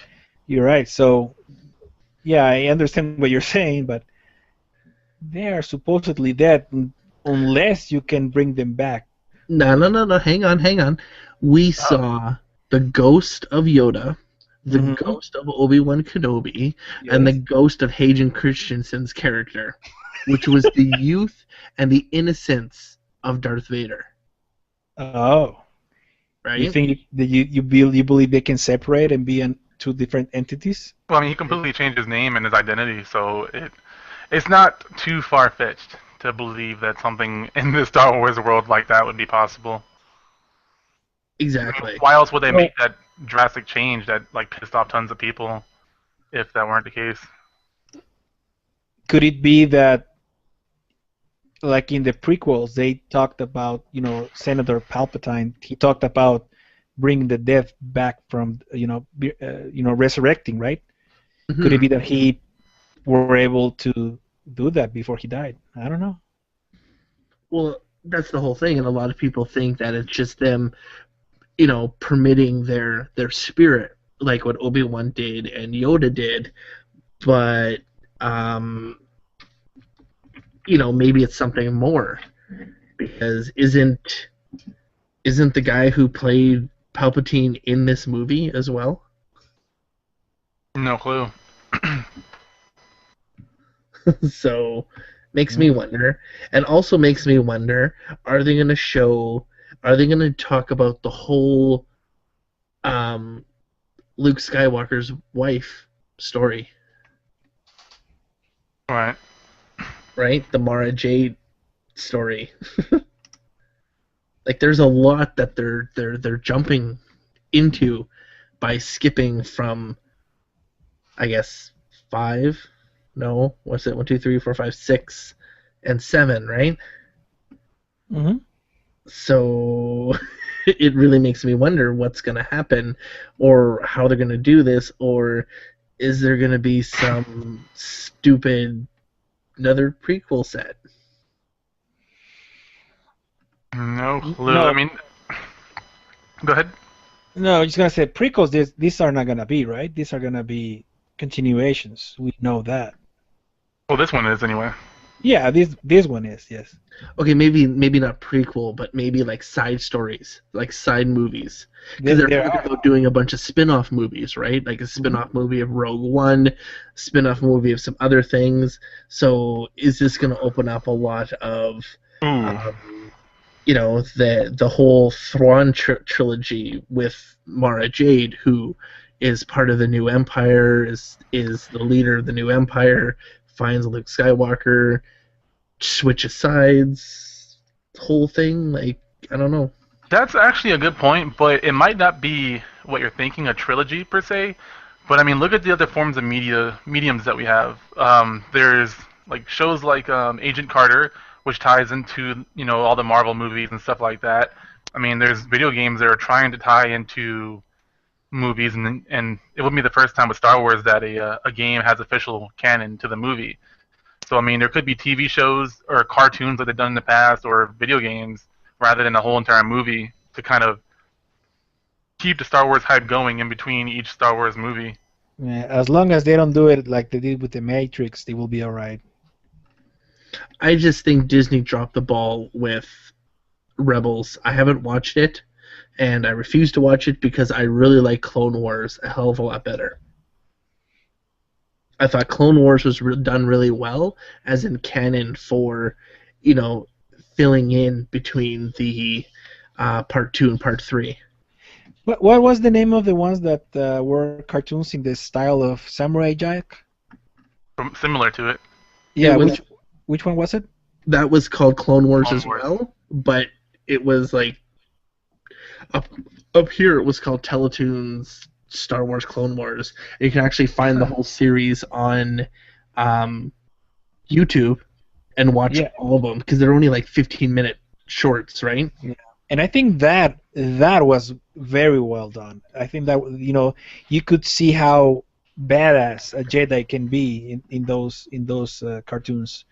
You're right. So yeah, I understand what you're saying, but they are supposedly dead unless you can bring them back. No. Hang on. We saw the ghost of Yoda, the Mhm. ghost of Obi-Wan Kenobi, and the Yes. ghost of Hayden Christensen's character, which was the youth and the innocence of Darth Vader. Oh, you Right? think that you believe they can separate and be two different entities? Well, I mean, he completely changed his name and his identity, so it's not too far-fetched to believe that something in the Star Wars world like that would be possible. Exactly. Why else would they Well, make that drastic change that like pissed off tons of people if that weren't the case? could it be that, like in the prequels, they talked about, Senator Palpatine. He talked about bringing the death back from, resurrecting, right? Could it Mhm. be that he were able to do that before he died? I don't know. Well, that's the whole thing, and a lot of people think that it's just them, permitting their spirit, like what Obi-Wan did and Yoda did, but maybe it's something more because isn't the guy who played Palpatine in this movie as well? No clue. So makes me wonder, and also makes me wonder: Are they going to show? Are they going to talk about the whole um, Luke Skywalker's wife story? Right. Right, the Mara Jade story. Like, there's a lot that they're jumping into by skipping from, I guess, five. No, what's it? 1, 2, 3, 4, 5, 6, and 7. Right. Mm-hmm. So it really makes me wonder what's going to happen, or how they're going to do this, or is there going to be some stupid another prequel set? No clue. I No, mean, go ahead. no, I was gonna say prequels. These are not gonna be right. These are gonna be continuations. We know that. Well, this one is anyway. Yeah, this one is, yes. Okay, maybe not prequel, but maybe like side stories, like side movies, because they're There talking are. about doing a bunch of spin-off movies, right? Like a spin-off movie of Rogue One, spin-off movie of some other things. So is this going to open up a lot of Ooh. um, the whole Thrawn trilogy with Mara Jade, who is part of the new Empire, is the leader of the new Empire, finds Luke Skywalker, switches sides, whole thing. Like, I don't know. That's actually a good point, but it might not be what you're thinking, a trilogy per se. But I mean, look at the other forms of mediums that we have. There's like shows like Agent Carter, which ties into all the Marvel movies and stuff like that. I mean, there's video games that are trying to tie into movies, and it wouldn't be the first time with Star Wars that a game has official canon to the movie. So I mean, there could be TV shows or cartoons that they've done in the past, or video games, rather than a whole entire movie to kind of keep the Star Wars hype going in between each Star Wars movie. Yeah, as long as they don't do it like they did with the Matrix, they will be all right. I just think Disney dropped the ball with Rebels. I haven't watched it, and I refuse to watch it because I really like Clone Wars a hell of a lot better. I thought Clone Wars was done really well, as in canon for, filling in between the part 2 and part 3. What was the name of the ones that were cartoons in the style of Samurai Jack? Similar to it. Yeah, which one was it? That was called Clone Wars Clone as Wars. well, but it was like up here it was called Teletoons Star Wars Clone Wars. And you can actually find the whole series on YouTube and watch all of them because they're only like 15-minute shorts, right? Yeah. And I think that was very well done. I think that you could see how badass a Jedi can be in those cartoons.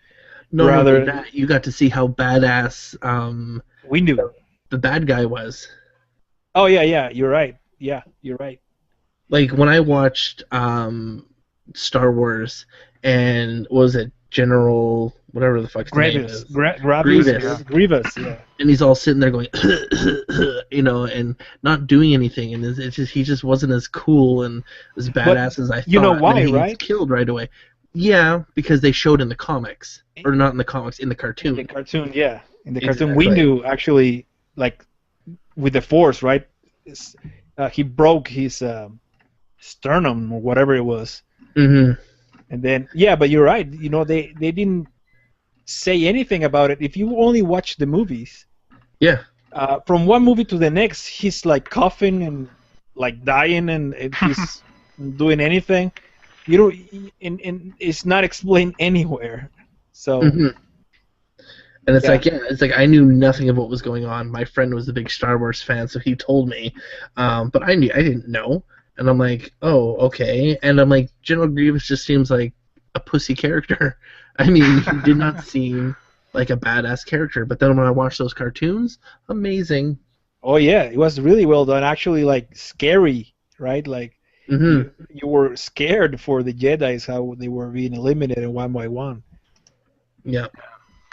No, rather that you got to see how badass Windu, the bad guy, was. Oh yeah, you're right. Yeah, you're right. Like when I watched Star Wars and what was it General whatever the fuck's name is. Grievous, yeah. And he's all sitting there going, and not doing anything, and it's just he just wasn't as cool and as badass as I thought. You know why, and he right? gets killed right away. Yeah, because they showed in the comics, or not in the comics, in the cartoon. In the cartoon, yeah. In the cartoon, we knew actually, like, with the Force, right? He broke his sternum or whatever it was. Mm-hmm. And then, yeah, but you're right. They didn't say anything about it. If you only watch the movies, yeah, from one movie to the next, he's like coughing and like dying, and he's doing anything. And it's not explained anywhere. So, and it's it's like I knew nothing of what was going on. My friend was a big Star Wars fan, so he told me, but I didn't know. And I'm like, oh, okay. And I'm like, General Grievous just seems like a pussy character. I mean, he did not seem like a badass character. But then when I watched those cartoons, amazing. Oh yeah, it was really well done. Actually, like scary, right? Like you were scared for the Jedi's, how they were being eliminated one by one. Yeah.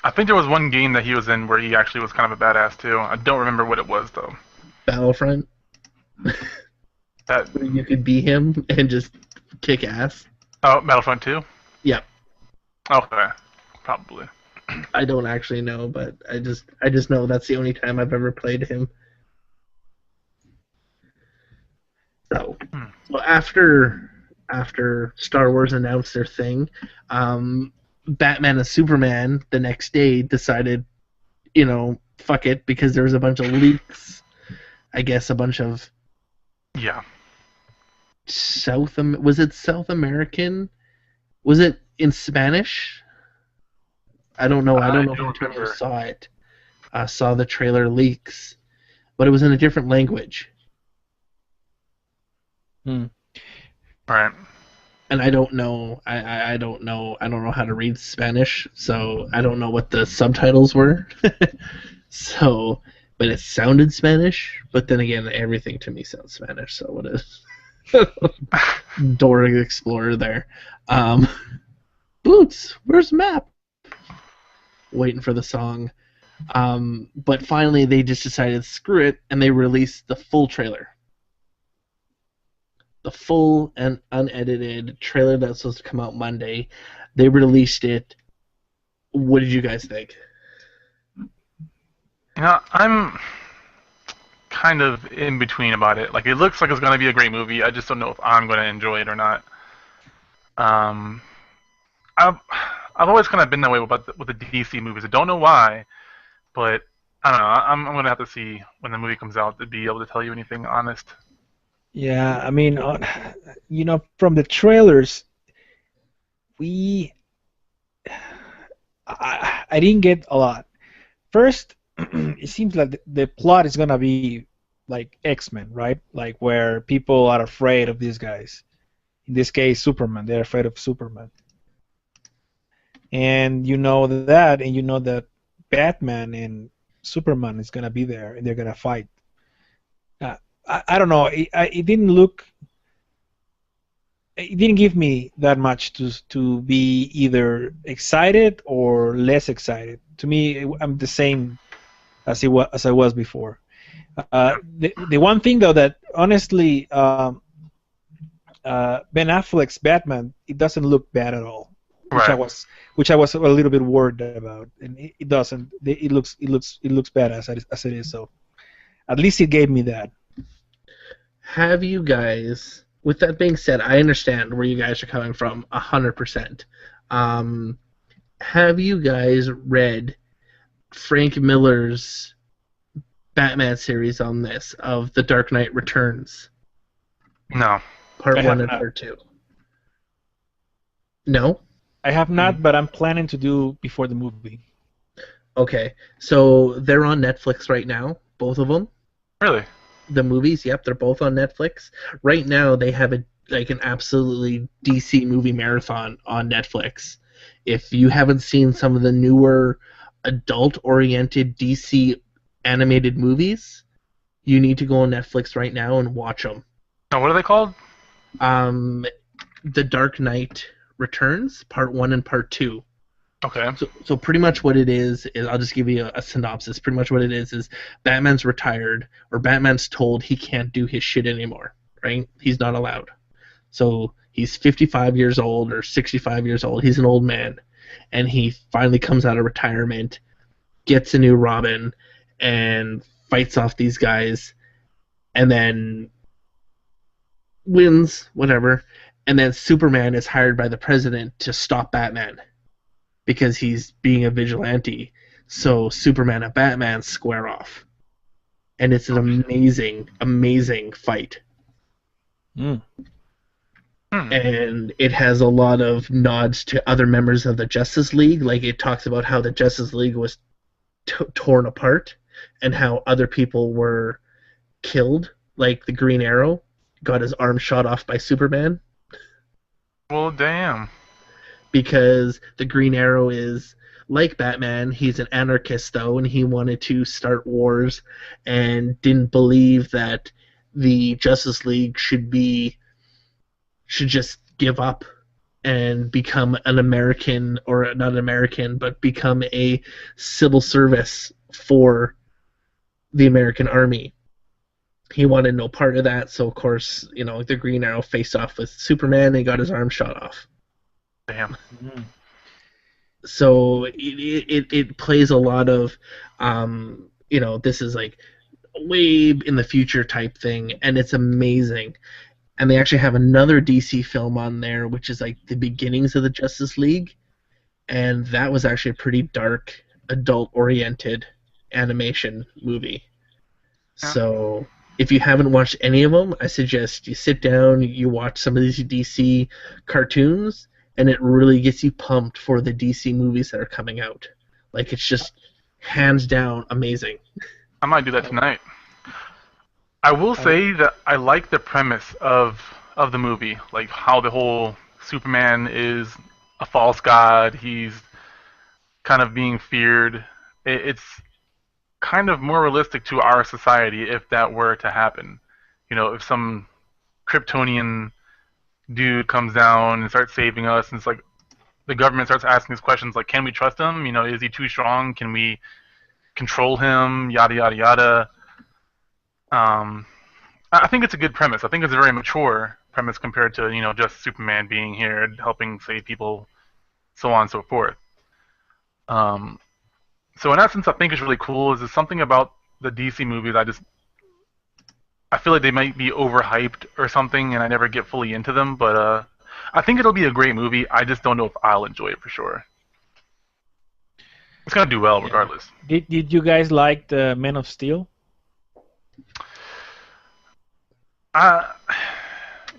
I think there was one game that he was in where he actually was kind of a badass too. I don't remember what it was though. Battlefront. Where you could be him and just kick ass. Oh, Battlefront 2? Yep. Okay. Probably. I don't actually know, but I just know that's the only time I've ever played him. So after Star Wars announced their thing, Batman and Superman the next day decided, fuck it, because there was a bunch of leaks. I guess a bunch of was it South American? Was it in Spanish? I don't know. I don't know if Antonio saw it. Saw the trailer leaks, but it was in a different language. Right. And I don't know. I don't know. I don't know how to read Spanish, so I don't know what the subtitles were. So, but it sounded Spanish. But then again, everything to me sounds Spanish. So what is? Dora the Explorer there. Boots, where's Map? Waiting for the song. But finally they just decided screw it, and they released the full trailer. The full and unedited trailer that's supposed to come out Monday. They released it. What did you guys think? I'm kind of in between about it. Like, it looks like it's gonna be a great movie. I just don't know if I'm gonna enjoy it or not. Um, I've I've always kind of been that way with the DC movies. I don't know why, but I don't know. I'm gonna have to see when the movie comes out to be able to tell you anything honest. Yeah, I mean, from the trailers, we I didn't get a lot. First, it seems like the plot is gonna be like X-Men, right? Like where people are afraid of these guys. In this case, Superman. They're afraid of Superman. And you know that, and you know that Batman and Superman is gonna be there, and they're gonna fight. I don't know. It didn't look. It didn't give me that much to be either excited or less excited. To me, I'm the same as I was before. The one thing though that honestly, Ben Affleck's Batman, it doesn't look bad at all, which I Right. was which I was a little bit worried about, and it doesn't. It looks bad as it is. So at least it gave me that. Have you guys? With that being said, I understand where you guys are coming from 100%. Um, have you guys read Frank Miller's Batman series on this of The Dark Knight Returns, No. Part I 1 have and not. Part 2? No? I have not, but I'm planning to do before the movie. Okay. So they're on Netflix right now, both of them. Really? The movies, yep, they're both on Netflix. Right now they have an absolutely DC movie marathon on Netflix. If you haven't seen some of the newer adult-oriented DC animated movies, you need to go on Netflix right now and watch them. No. What are they called? Um, The Dark Knight Returns, Part 1 and Part 2. Okay. So pretty much what it is I'll just give you a synopsis. Pretty much what it is Batman's retired, or Batman's told he can't do his shit anymore, right? He's not allowed. So he's 55 years old or 65 years old. He's an old man, and he finally comes out of retirement, gets a new Robin, and fights off these guys, and then wins, whatever. And then Superman is hired by the president to stop Batman because he's being a vigilante. So Superman and Batman square off. And it's an amazing, amazing fight. Mm. And it has a lot of nods to other members of the Justice League. Like, it talks about how the Justice League was torn apart and how other people were killed. Like the Green Arrow got his arm shot off by Superman. Well, damn. Because the Green Arrow is like Batman. He's an anarchist, though, and he wanted to start wars and didn't believe that the Justice League should just give up and become an American, or not an American, but become a civil service for the American army. He wanted no part of that, so of course, the Green Arrow faced off with Superman and got his arm shot off. Damn. Mm. So it plays a lot of, this is like way in the future type thing, and it's amazing. And they actually have another DC film on there, which is like the beginnings of the Justice League, and that was actually a pretty dark, adult-oriented animation movie. Yeah. So if you haven't watched any of them, I suggest you sit down, you watch some of these DC cartoons, and it really gets you pumped for the DC movies that are coming out. Like, it's just hands down amazing. I might do that tonight. I will say that I like the premise of the movie, like how the whole Superman is a false god. He's kind of being feared. It's kind of more realistic to our society if that were to happen. If some Kryptonian dude comes down and starts saving us, and it's like the government starts asking these questions like, can we trust him? Is he too strong? Can we control him? Yada yada yada. I think it's a good premise. I think it's a very mature premise compared to just Superman being here helping save people, so on and so forth. Um, So in that sense, I think is really cool. Is there's something about the DC movies I feel like they might be overhyped or something, and I never get fully into them. But I think it'll be a great movie. I just don't know if I'll enjoy it for sure. It's gonna do well Yeah. regardless. Did you guys like the Man of Steel? Uh,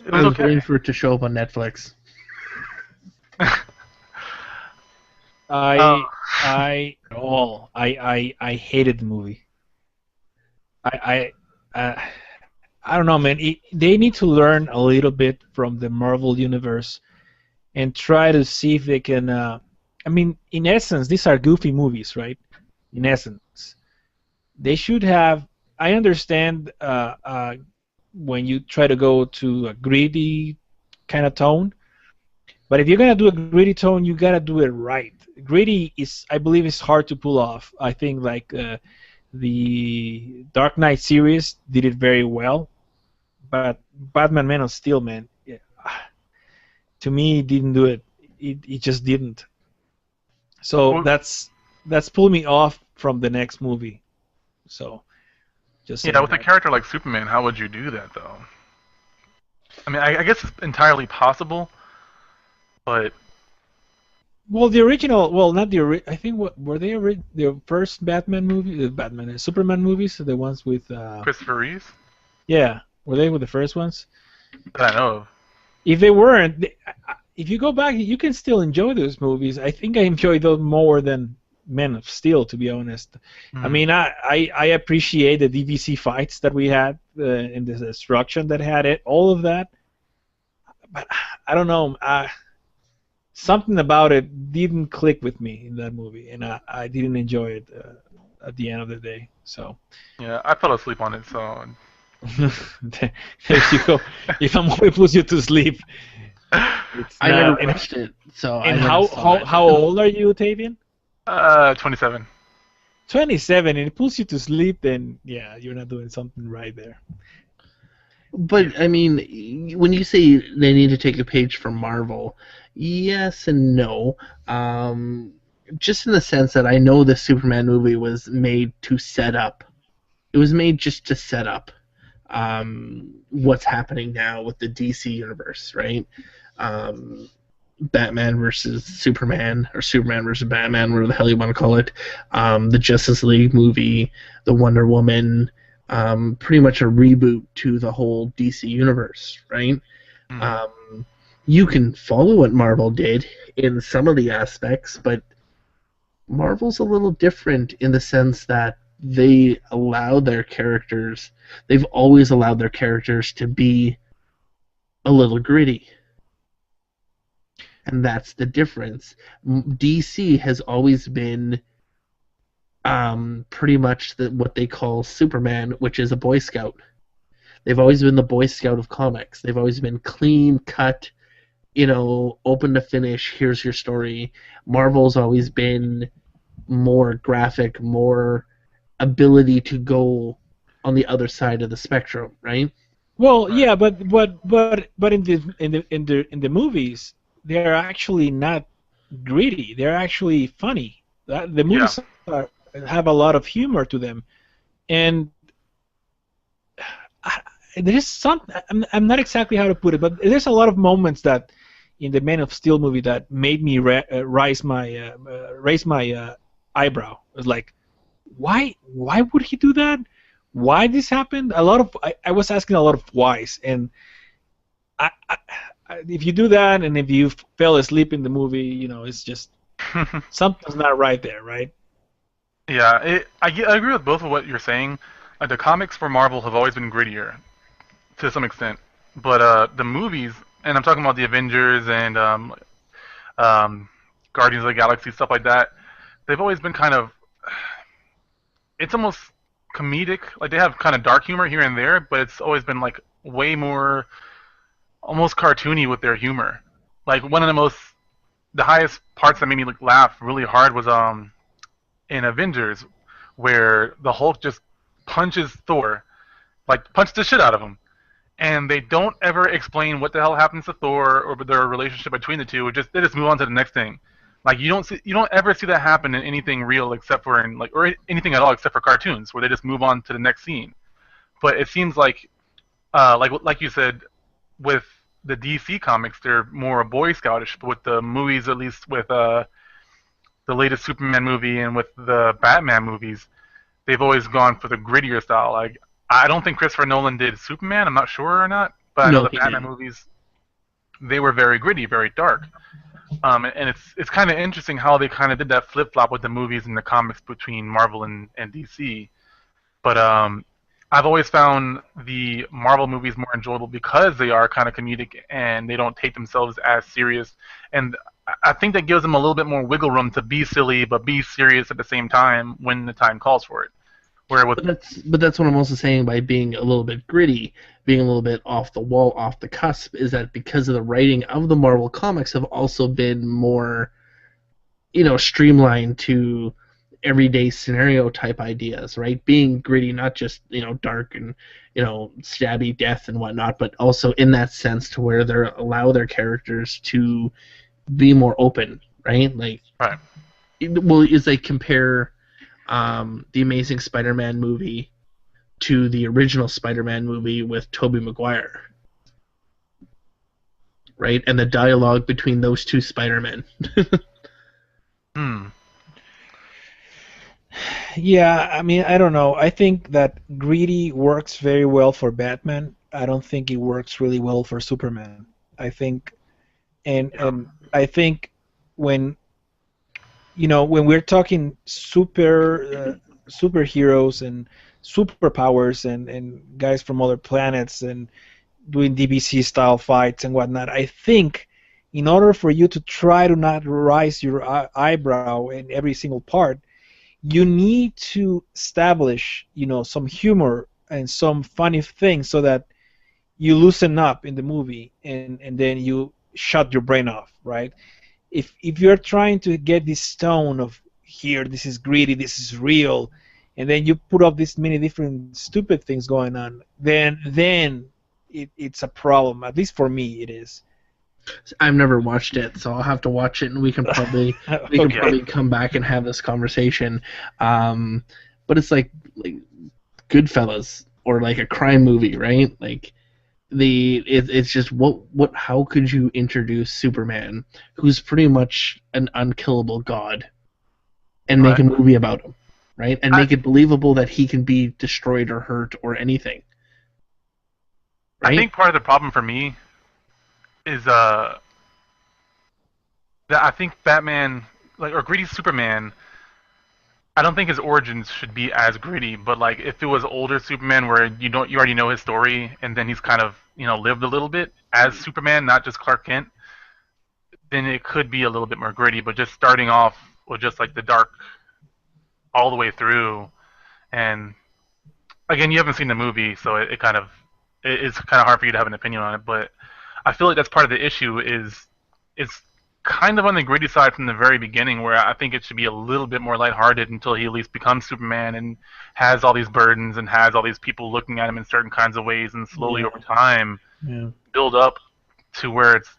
it I was was okay. waiting for it to show up on Netflix. Uh, I hated the movie. I I don't know, man. They need to learn a little bit from the Marvel universe and try to see if they can. I mean, in essence, these are goofy movies, right? In essence, they should have. I understand when you try to go to a gritty kind of tone, but if you're gonna do a gritty tone, you gotta do it right. Gritty is, I believe, is hard to pull off. I think like the Dark Knight series did it very well, but Batman Man of Steel, man, yeah, to me, it didn't do it. It just didn't. So well, that's pulled me off from the next movie. So just yeah, saying with a that. character like Superman, how would you do that though? I mean, I guess it's entirely possible, but Well, the original, well, not the I think what were they the first Batman movie, Superman movies, the ones with Christopher Reeves, yeah, were they with the first ones? that I know of. If they weren't, if you go back, you can still enjoy those movies. I think I enjoyed those more than Man of Steel, to be honest. I Hmm. mean, I appreciate the DVC fights that we had and the destruction that had it, all of that. But I don't know. Something about it didn't click with me in that movie, and I didn't enjoy it at the end of the day. So Yeah, I fell asleep on it, so. there you go. If a movie puts you to sleep, it's I not. never watched it, so I And never saw it. how old are you, Tavian? 27. 27, and it pulls you to sleep, then yeah, you're not doing something right there. But I mean, when you say they need to take a page from Marvel, yes and no. Just in the sense that I know the Superman movie was made to set up. It was made just to set up what's happening now with the DC universe, right? Um, Batman versus Superman, or Superman versus Batman, whatever the hell you want to call it. The Justice League movie, the Wonder Woman, pretty much a reboot to the whole DC universe, right? Hmm. You can follow what Marvel did in some of the aspects, but Marvel's a little different in the sense that they've always allowed their characters to be a little gritty. And that's the difference. DC has always been pretty much what they call Superman, which is a Boy Scout. They've always been the Boy Scout of comics. They've always been clean cut, open to finish. Here's your story. Marvel's always been more graphic, more ability to go on the other side of the spectrum, right? Well, Right. yeah, but in the movies, they're actually not gritty. They're actually funny. The Yeah. movies have a lot of humor to them, and I, there's some. I'm not exactly how to put it, but there's a lot of moments that in the Man of Steel movie that made me raise my eyebrow. It was like, why would he do that? Why this happened? I was asking a lot of whys, and I, if you do that, and if you fell asleep in the movie, it's just something's not right there, right? Yeah, I agree with both of what you're saying. Like the comics for Marvel have always been grittier to some extent, but the movies, and I'm talking about the Avengers and um, Guardians of the Galaxy stuff like that, they've always been kind of, it's almost comedic. Like they have kind of dark humor here and there, but it's always been like way more almost cartoony with their humor. Like one of the highest parts that made me like, laugh really hard was in Avengers, where the Hulk just punches Thor, like punches the shit out of him, and they don't ever explain what the hell happens to Thor or their relationship between the two. They just move on to the next thing. Like you don't ever see that happen in anything real except for in like or anything at all except for cartoons where they just move on to the next scene. But it seems like you said with the DC comics, they're more Boy Scoutish. But with the movies, at least with the latest Superman movie and with the Batman movies, they've always gone for the grittier style. Like I don't think Christopher Nolan did Superman. I'm not sure or not, but I know No, the he Batman didn't. movies they were very gritty, very dark. And it's kind of interesting how they kind of did that flip flop with the movies and the comics between Marvel and DC. But I've always found the Marvel movies more enjoyable because they are kind of comedic and they don't take themselves as serious. And I think that gives them a little bit more wiggle room to be silly but be serious at the same time when the time calls for it. Where with But that's what I'm also saying by being a little bit gritty, being a little bit off the wall, off the cusp, is that because of the writing of the Marvel comics have also been more, streamlined to everyday scenario type ideas, right? Being gritty, not just dark and stabby death and whatnot, but also in that sense to where they allow their characters to be more open, right? Like, right, well, as they compare the Amazing Spider-Man movie to the original Spider-Man movie with Tobey Maguire, right? And the dialogue between those two Spider-Men. hmm, Yeah, I mean, I don't know. I think that greedy works very well for Batman. I don't think it works really well for Superman. I think, yeah, and I think when when we're talking superheroes and superpowers and guys from other planets and doing DBC style fights and whatnot, I think in order for you to try to not raise your eyebrow in every single part, you need to establish, some humor and some funny things so that you loosen up in the movie and then you shut your brain off, right? If you're trying to get this tone of here, this is greedy, this is real, and then you put up this many different stupid things going on, then it's a problem. At least for me, it is. I've never watched it, so I'll have to watch it, and we can probably Okay. come back and have this conversation. Um, but it's like Goodfellas or like a crime movie, right? Like it's just what how could you introduce Superman, who's pretty much an unkillable god, and make right. a movie about him, right? And I make it believable that he can be destroyed or hurt or anything, I right? think part of the problem for me is that I think Batman like or Greedy Superman. I don't think his origins should be as gritty, but like if it was older Superman where you already know his story and then he's kind of lived a little bit as Superman, not just Clark Kent, then it could be a little bit more gritty. But just starting off with just like the dark all the way through, and again, you haven't seen the movie, so it's kind of hard for you to have an opinion on it. But I feel like that's part of the issue is it's kind of on the gritty side from the very beginning, where I think it should be a little bit more lighthearted until he at least becomes Superman and has all these burdens and has all these people looking at him in certain kinds of ways, and slowly Yeah. over time Yeah. build up to where it's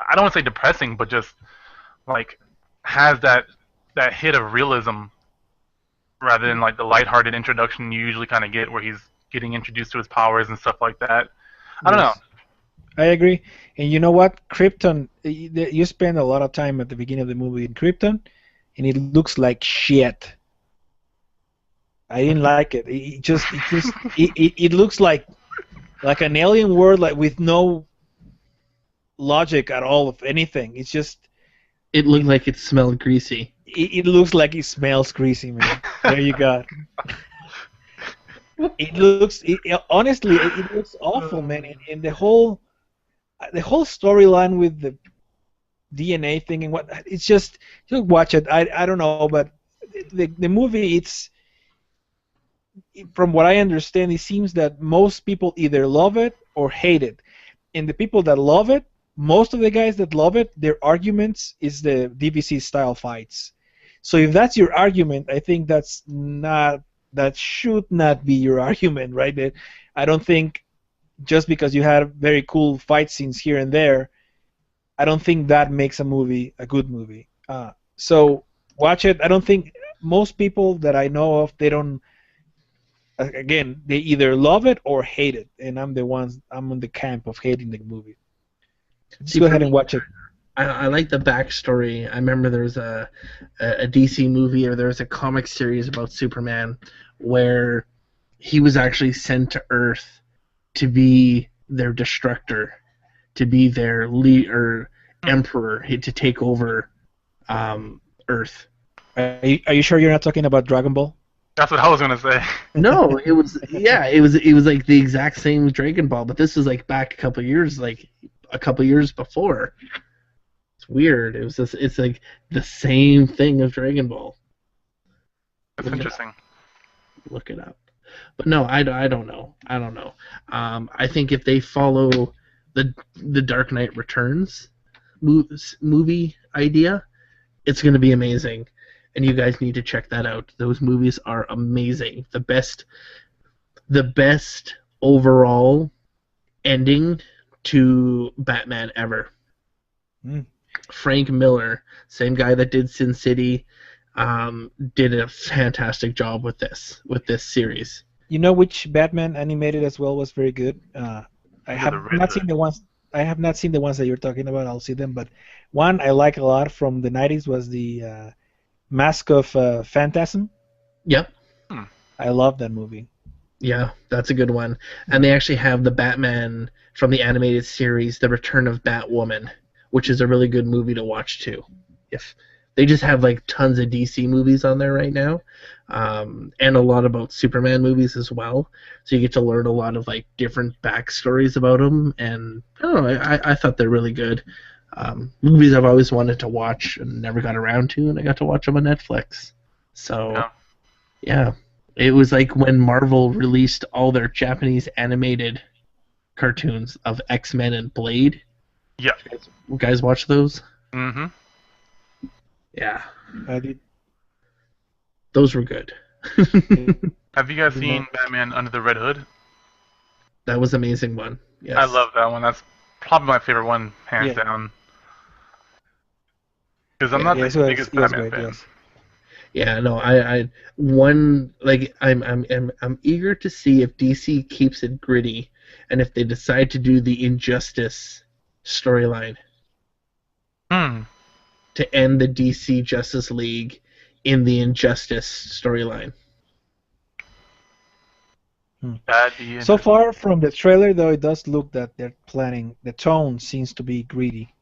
I don't want to say depressing, but just like has that hit of realism rather than like the lighthearted introduction you usually kind of get where he's getting introduced to his powers and stuff like that. I don't know. Yes. I agree. And you know what? Krypton, you spend a lot of time at the beginning of the movie in Krypton, and it looks like shit. I didn't like it. It looks like an alien world, like with no logic at all of anything. It's just It looked like it smelled greasy. it looks like it smells greasy, man. There you go. Honestly, it looks awful, man. And the whole storyline with the DNA thing and what it's just you watch it. I don't know, but the movie it's from what I understand, it seems that most people either love it or hate it. And the people that love it, most of the guys that love it, their arguments is the DVC style fights. So if that's your argument, I think that should not be your argument, right? I don't think just because you had very cool fight scenes here and there, I don't think that makes a movie a good movie. So watch it. I don't think most people that I know of, they don't. Again, they either love it or hate it, and I'm in the camp of hating the movie. Just See, go for ahead and me, watch it. I like the backstory. I remember there was a DC movie, or there was a comic series about Superman where he was actually sent to Earth to be their destructor, to be their or Hmm. emperor, to take over Earth. Are you sure you're not talking about Dragon Ball? That's what I was gonna say. No, it was it was like the exact same Dragon Ball, but this was like back a couple years before. It's weird. It's like the same thing as Dragon Ball. That's Look it up. interesting. Look it up. But no, I don't know. I don't know. I think if they follow the Dark Knight Returns movie idea, it's going to be amazing. And you guys need to check that out. Those movies are amazing. The best overall ending to Batman ever. Mm. Frank Miller, same guy that did Sin City, did a fantastic job with this series. You know which Batman animated as well was very good. I Under the have Red not seen Hood. the ones. I have not seen the ones that you're talking about. I'll see them, but one I like a lot from the '90s was the Mask of Phantasm. Yep. Hmm. I love that movie. Yeah, that's a good one. And they actually have the Batman from the animated series, The Return of Batwoman, which is a really good movie to watch too. If they just have like tons of DC movies on there right now, and a lot about Superman movies as well. So you get to learn a lot of like different backstories about them, and I don't know. I thought they're really good. Movies I've always wanted to watch and never got around to, and I got to watch them on Netflix. So Yeah. yeah, it was like when Marvel released all their Japanese animated cartoons of X-Men and Blade. Yeah. You guys watch those? Mm-hmm. Yeah, I did. those were good. Have you guys did seen not. Batman Under the Red Hood? That was an amazing one. Yes. I love that one. That's probably my favorite one, hands Yeah, down. Because I'm Yeah. not yeah, the biggest it was Batman great. fan. Yes. Yeah, no, I one like I'm eager to see if DC keeps it gritty and if they decide to do the Injustice storyline Hmm. to end the DC Justice League in the Injustice storyline. That'd be So interesting. far from the trailer, though, it does look that they're planning. The tone seems to be greedy.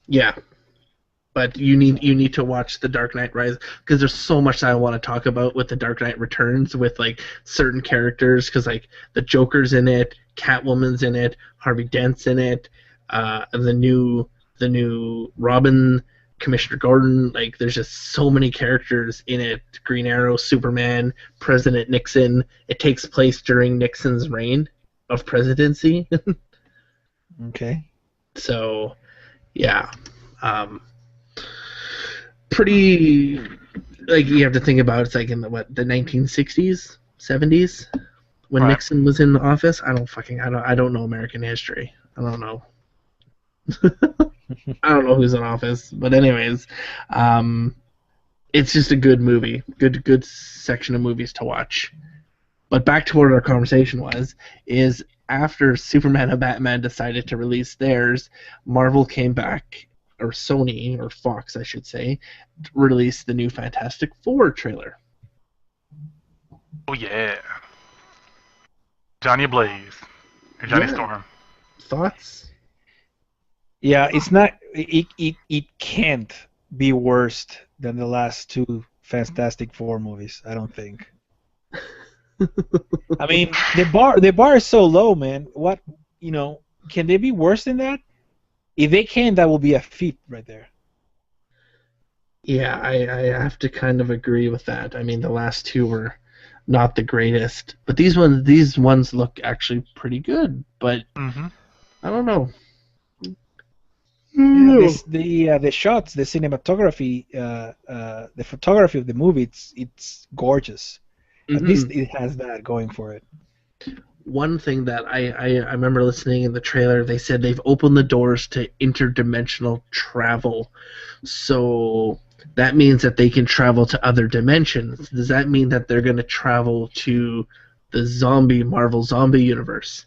Yeah, but you need to watch The Dark Knight Rises because there's so much I want to talk about with The Dark Knight Returns with like certain characters because like the Joker's in it, Catwoman's in it, Harvey Dent's in it, the new Robin, Commissioner Gordon. Like there's just so many characters in it. Green Arrow, Superman, President Nixon. It takes place during Nixon's reign of presidency. Okay. So yeah. Um, Pretty like you have to think about it's like in the 1960s 70s when Right. Nixon was in office. I don't know American history. I don't know. I don't know who's in office, but anyways, um, it's just a good movie, good section of movies to watch. But back to what our conversation was is after Superman and Batman decided to release theirs, Marvel came back, or Sony or Fox I should say, released the new Fantastic Four trailer. Oh yeah. Johnny Blaze. Or Johnny Yeah. Storm. Thoughts? Yeah, it's not. It can't be worse than the last two Fantastic Four movies. I don't think. I mean, the bar is so low, man. What can they be worse than that? If they can, that will be a feat right there. Yeah, I have to kind of agree with that. I mean, the last two were not the greatest, but these ones look actually pretty good. But Mm-hmm. I don't know. Yeah, the shots, the cinematography, the photography of the movie, it's gorgeous. At least Mhm. it has that going for it. one thing that I remember listening in the trailer, they said they've opened the doors to interdimensional travel. So that means that they can travel to other dimensions. Does that mean that they're going to travel to the Marvel zombie universe?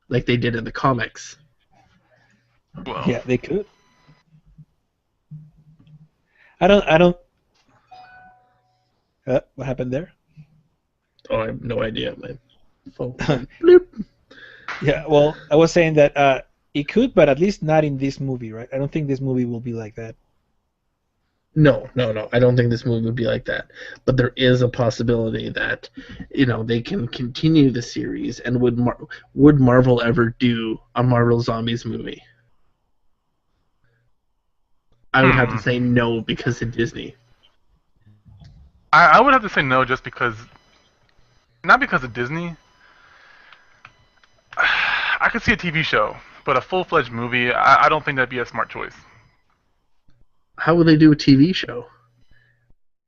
Like they did in the comics. Well, Yeah, they could. I don't. What happened there? Oh, I have no idea. My phone went bloop. Yeah, well, I was saying that it could, but at least not in this movie, right? I don't think this movie will be like that. No. I don't think this movie would be like that. But there is a possibility that, they can continue the series. And would Marvel ever do a Marvel Zombies movie? I would have to say no because of Disney. I would have to say no, just because, not because of Disney. I could see a TV show, but a full-fledged movie, I don't think that'd be a smart choice. How would they do a TV show?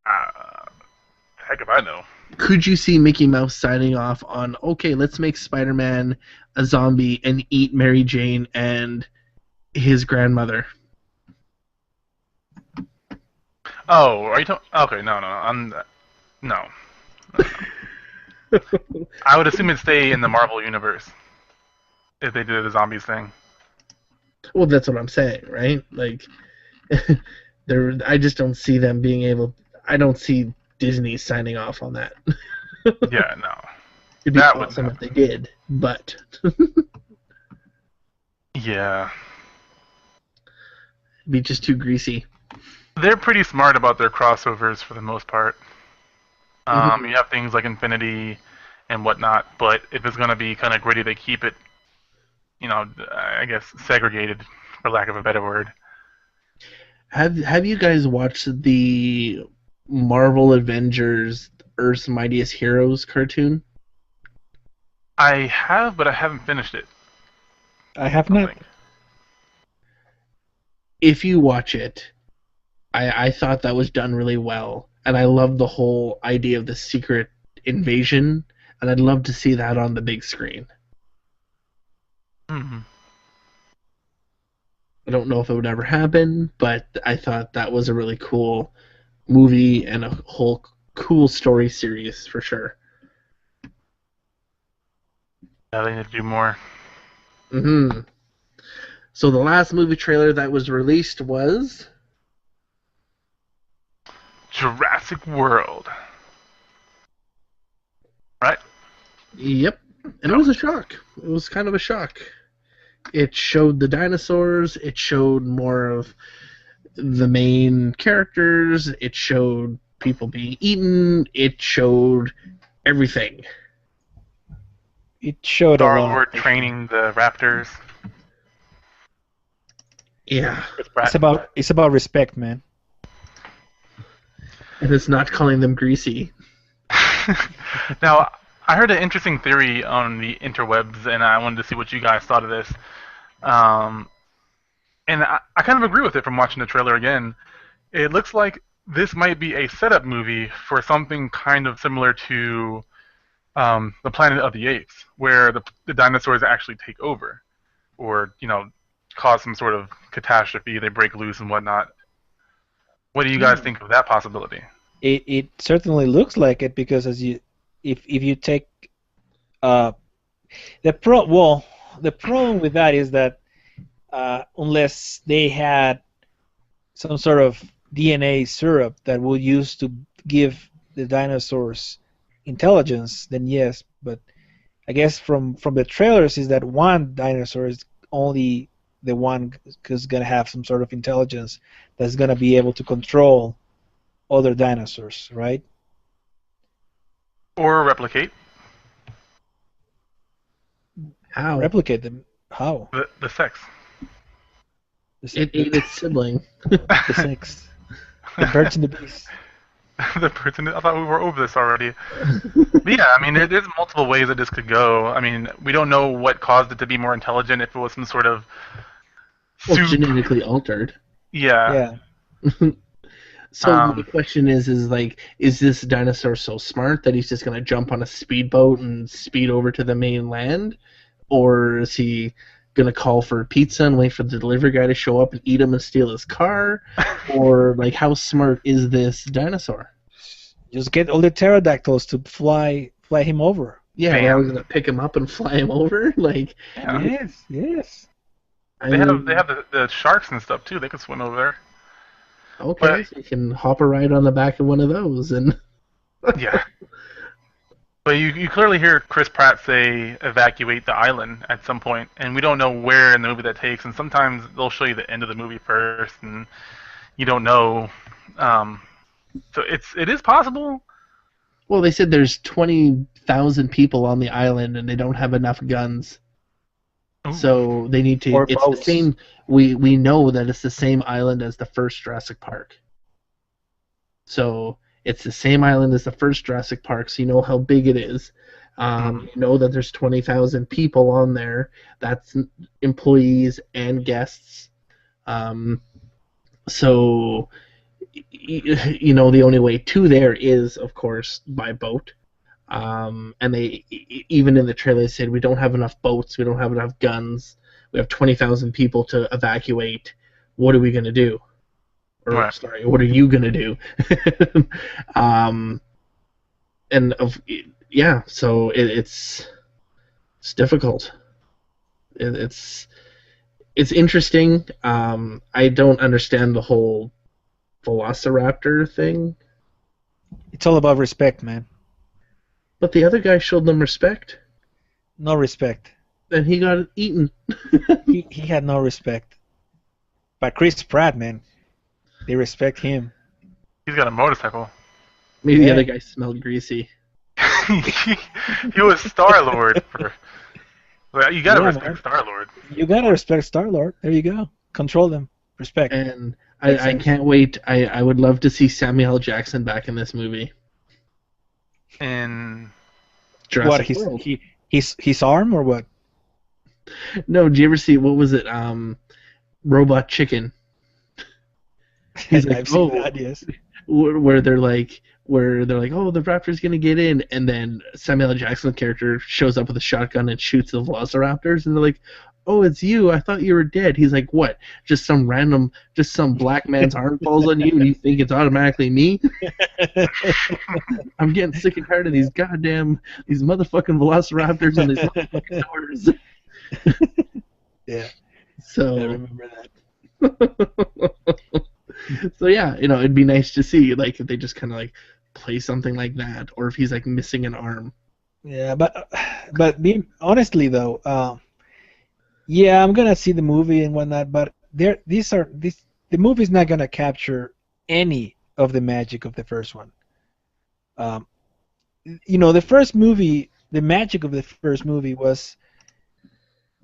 Heck if I know. Could you see Mickey Mouse signing off on, okay, let's make Spider-Man a zombie and eat Mary Jane and his grandmother? Oh, are you talking? Okay, no. No. I would assume it'd stay in the Marvel universe if they did the zombies thing. Well, that's what I'm saying, right? Like, I just don't see them being able. I don't see Disney signing off on that. Yeah, no. It'd be That awesome wouldn't if they did, but Yeah. it'd be just too greasy. They're pretty smart about their crossovers for the most part. Mhm. You have things like Infinity and whatnot, but if it's going to be kind of gritty, they keep it, I guess segregated, for lack of a better word. Have you guys watched the Marvel Avengers Earth's Mightiest Heroes cartoon? I have, but I haven't finished it. I have I don't not. think. If you watch it, I thought that was done really well, and I love the whole idea of the secret invasion, and I'd love to see that on the big screen. Hmm. I don't know if it would ever happen, but I thought that was a really cool movie and a whole cool story series for sure. Yeah, they need to do more. Hmm. So the last movie trailer that was released was Jurassic World. Right? Yep, and it was a shock. It was kind of a shock. It showed the dinosaurs. It showed more of the main characters. It showed people being eaten. It showed everything. It showed a lot. Star-Lord training the raptors. Yeah, Chris Pratt. It's about respect, man. and it's not calling them greasy. Now, I heard an interesting theory on the interwebs, and I wanted to see what you guys thought of this. And I kind of agree with it from watching the trailer again. It looks like this might be a setup movie for something kind of similar to the Planet of the Apes, where the dinosaurs actually take over, or cause some sort of catastrophe. They break loose and whatnot. What do you guys think of that possibility? It certainly looks like it because if you take the problem with that is that unless they had some sort of DNA syrup that would use to give the dinosaurs intelligence, then yes. But I guess from the trailers is that one dinosaur is only the one who's gonna have some sort of intelligence that's gonna be able to control other dinosaurs, right? Or replicate How? Replicate them. How? the sex. It ate its sibling. The sex. The birds and the bees. The person. I thought we were over this already. But yeah, I mean, there's multiple ways that this could go. I mean, we don't know what caused it to be more intelligent. If it was some sort of Well, soup. genetically altered. Yeah. Yeah. So my question is like, is this dinosaur so smart that he's just gonna jump on a speedboat and speed over to the mainland, or is he gonna call for pizza and wait for the delivery guy to show up and eat him and steal his car, or like how smart is this dinosaur? Just get all the pterodactyls to fly him over. Yeah, they're always gonna pick him up and fly him over. Like, Yeah. Yes, yes. I They mean, have the sharks and stuff too. They could swim over there. okay, But so you can hop a ride on the back of one of those, and yeah. But you clearly hear Chris Pratt say evacuate the island at some point, and we don't know where in the movie that takes. And sometimes they'll show you the end of the movie first, and you don't know. Um, so it is possible. well, they said there's 20,000 people on the island and they don't have enough guns. Ooh. So they need to. Or It's boats. the same. We know that it's the same island as the first Jurassic Park. So it's the same island as the first Jurassic Park. So you know how big it is. You know that there's 20,000 people on there. That's employees and guests. So you know the only way to there is, of course, by boat. And they even in the trailer they said we don't have enough boats, we don't have enough guns, we have 20,000 people to evacuate. What are we gonna do? Or Right. sorry, what are you gonna do? um, and of yeah, so it's difficult. It's interesting. I don't understand the whole Velociraptor thing, It's all about respect, man. but the other guy showed them respect, No respect. and he got eaten. He had no respect. But Chris Pratt, man, they respect him. He's got a motorcycle. Maybe the Yeah. other guy smelled greasy. He was Star Lord for. Well, you gotta Yeah, respect man. Star Lord. You gotta respect Star-Lord. There you go. Control them. Respect. And Makes I sense. can't wait. I would love to see Samuel L. Jackson back in this movie. And Jurassic What, World. his arm or what? No, did you ever see, what was it? Robot Chicken. He's like, I've seen oh, that, yes. where they're like, oh, the raptor's gonna get in, and then Samuel L. Jackson's character shows up with a shotgun and shoots the velociraptors, and they're like, oh, it's you. I thought you were dead. He's like, what? Just some black man's arm falls on you, and you think it's automatically me? I'm getting sick and tired of these motherfucking velociraptors and these motherfucking doors. Yeah, I So, remember that. so yeah, it'd be nice to see like if they just kind of like play something like that, or if he's like missing an arm. Yeah, but being honestly though, yeah, I'm gonna see the movie and whatnot, but the movie's not gonna capture any of the magic of the first one. The first movie, the magic of the first movie was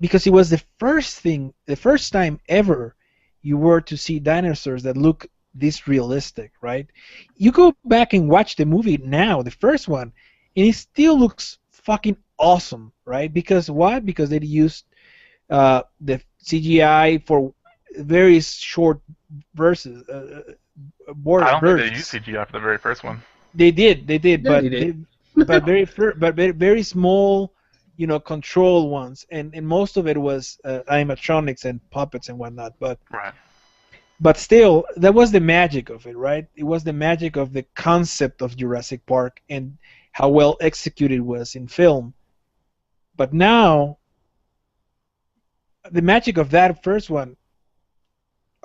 because it was the first time ever you were to see dinosaurs that look this realistic, right? You go back and watch the movie now, the first one, and it still looks fucking awesome, right? Because why? Because they used the CGI for very short verses, I don't think they versions. used CGI for the very first one. They did, Yeah, but they did. but very small, control ones, and most of it was animatronics and puppets and whatnot. Right. But still, that was the magic of it, right? It was the magic of the concept of Jurassic Park and how well executed it was in film. But now, the magic of that first one,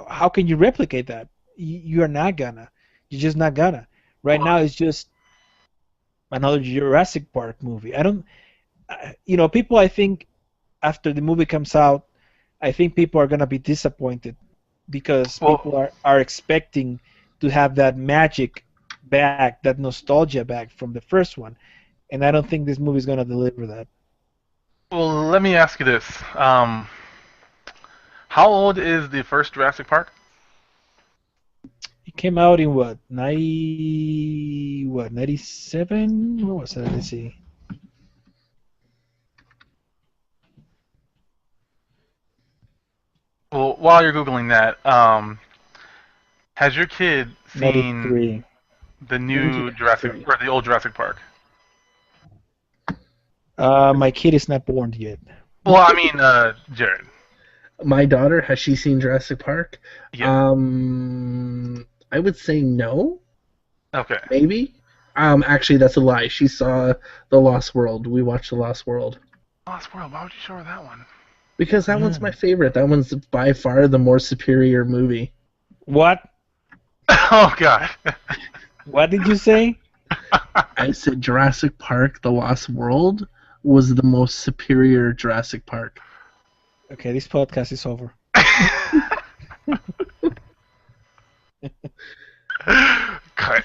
how can you replicate that? You're not gonna. You're just not gonna. Right now, it's just another Jurassic Park movie. People, I think, after the movie comes out, I think people are gonna be disappointed because people are expecting to have that magic back, that nostalgia back from the first one, and I don't think this movie is gonna deliver that. Well, let me ask you this: how old is the first Jurassic Park? It came out in what, 97? What was that? Let's see. Well, while you're googling that, has your kid seen 93. the new Jurassic or the old Jurassic Park? My kid is not born yet. Well, I mean, Jared. My daughter, has she seen Jurassic Park? Yeah. I would say no. Okay. Maybe. Actually, that's a lie. She saw The Lost World. We watched The Lost World. Lost World. Why would you show her that one? Because that one's my favorite. That one's by far the more superior movie. What? Oh God. What did you say? I said Jurassic Park: The Lost World was the most superior Jurassic Park. Okay, this podcast is over. Cut.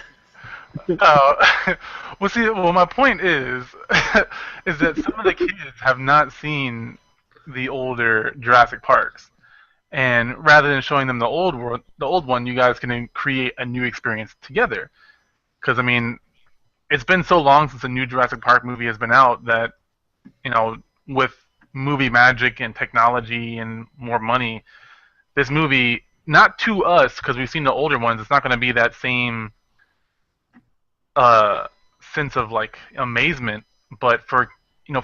Well, see, my point is, is that some of the kids have not seen the older Jurassic Parks, and rather than showing them the old one, you guys can create a new experience together. Because I mean, it's been so long since a new Jurassic Park movie has been out that, with movie magic and technology and more money, this movie, not to us because we've seen the older ones, it's not going to be that same sense of like amazement, but for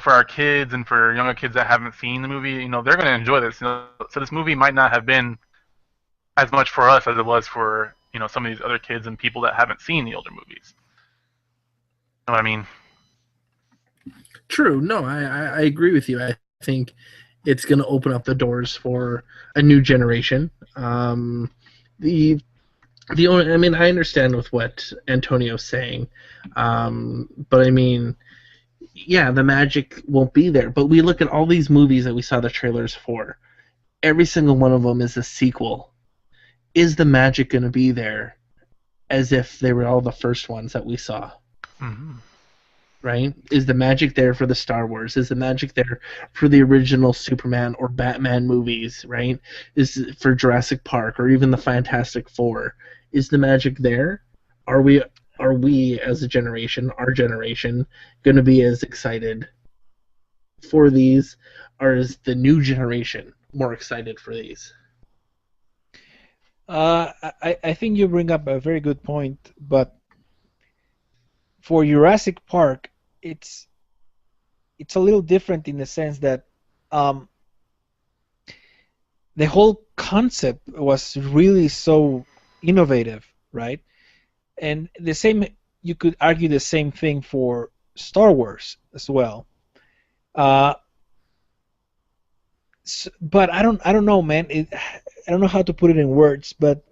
our kids and for younger kids that haven't seen the movie, they're going to enjoy this. So this movie might not have been as much for us as it was for some of these other kids and people that haven't seen the older movies. You know what I mean? True. No, I agree with you. I think it's going to open up the doors for a new generation. The only, I mean, I understand with what Antonio's saying, but I mean, yeah, the magic won't be there. But we look at all these movies that we saw the trailers for. Every single one of them is a sequel. Is the magic going to be there as if they were all the first ones that we saw? Mm-hmm. Right? Is the magic there for the Star Wars? Is the magic there for the original Superman or Batman movies? Right? Is it for Jurassic Park or even the Fantastic Four? Is the magic there? Are we as a generation, our generation, going to be as excited for these, or is the new generation more excited for these? I think you bring up a very good point, but for Jurassic Park, it's a little different in the sense that the whole concept was really so innovative, right? And you could argue the same thing for Star Wars as well. But I don't know, man. I don't know how to put it in words, but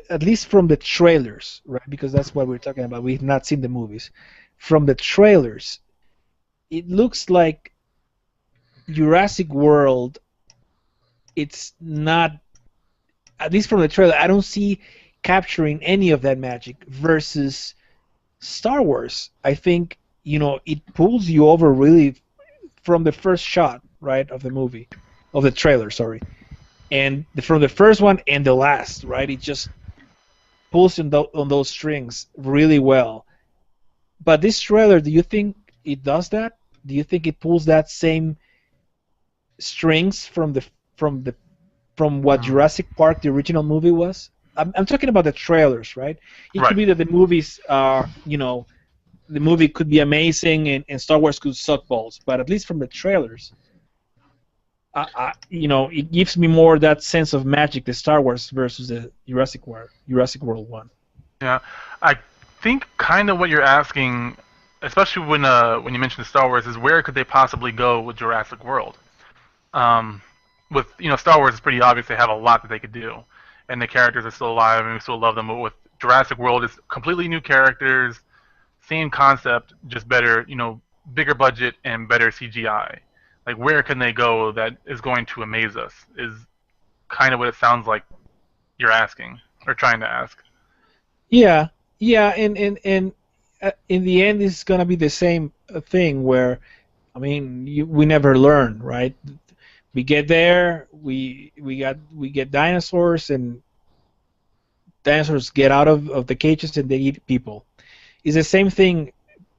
at least from the trailers, right? Because that's what we're talking about. We've not seen the movies. From the trailers, it looks like Jurassic World. It's not, at least from the trailer, I don't see capturing any of that magic versus Star Wars. I think, it pulls you over really from the first shot, right, of the movie, of the trailer, sorry. And from the first one and the last, right, it just pulls on those strings really well. But this trailer, do you think it does that? Do you think it pulls that same strings from what Jurassic Park, the original movie, was? I'm talking about the trailers, right? It could be that the movies are, the movie could be amazing and Star Wars could suck balls, but at least from the trailers, it gives me more that sense of magic, the Star Wars versus the Jurassic World one. Yeah, I think kind of what you're asking, especially when you mention the Star Wars, is where could they possibly go with Jurassic World? With Star Wars, it's pretty obvious they have a lot that they could do, and the characters are still alive and we still love them. But with Jurassic World, it's completely new characters, same concept, just better, bigger budget and better CGI. Like, where can they go that is going to amaze us? Is kind of what it sounds like you're asking or trying to ask. Yeah, and in the end, it's gonna be the same thing where, I mean, we never learn, right? We get there, we get dinosaurs, and dinosaurs get out of the cages and they eat people. It's the same thing.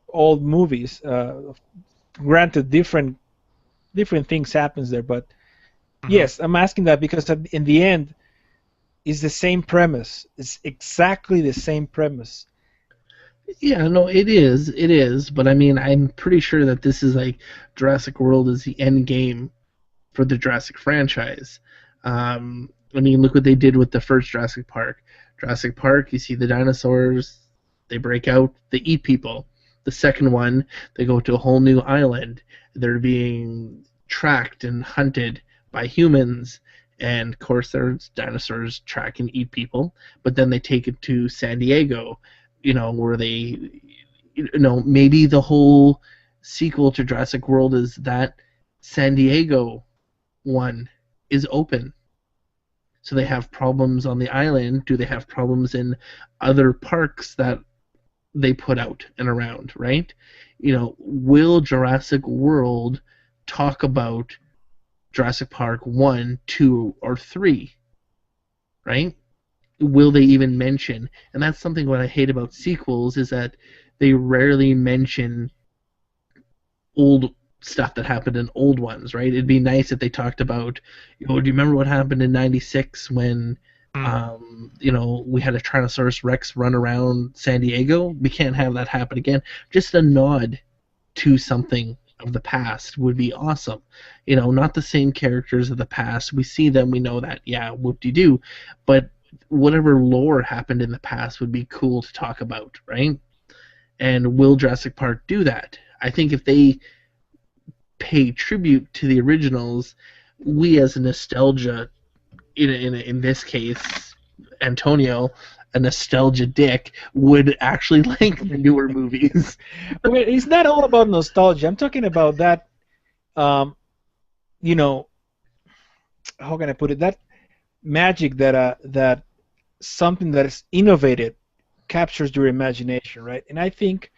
Old movies, granted, different things happens there, but yes, I'm asking that because in the end, is the same premise. It's exactly the same premise. Yeah, no, it is. But I mean, I'm pretty sure that this is like Jurassic World is the end game for the Jurassic franchise. I mean, look what they did with the first Jurassic Park. Jurassic Park, you see the dinosaurs, they break out, they eat people. The second one, they go to a whole new island. They're being tracked and hunted by humans, and of course, there's dinosaurs track and eat people. But then they take it to San Diego, where maybe the whole sequel to Jurassic World is that San Diego one is open. So they have problems on the island. Do they have problems in other parks that they put out and around, right? Will Jurassic World talk about Jurassic Park 1, 2, or 3, right? Will they even mention? And that's something what I hate about sequels is that they rarely mention old stuff that happened in old ones, right? It'd be nice if they talked about, do you remember what happened in '96 when, we had a Tyrannosaurus Rex run around San Diego? We can't have that happen again. Just a nod to something of the past would be awesome. Not the same characters of the past. We see them, we know that, yeah, whoop-de-doo. But whatever lore happened in the past would be cool to talk about, right? And will Jurassic Park do that? I think if they pay tribute to the originals, we as a nostalgia, in this case, Antonio, a nostalgia dick, would actually like the newer movies. Okay, it's not all about nostalgia. I'm talking about that, how can I put it? That magic that something that is innovated captures your imagination, right? And I think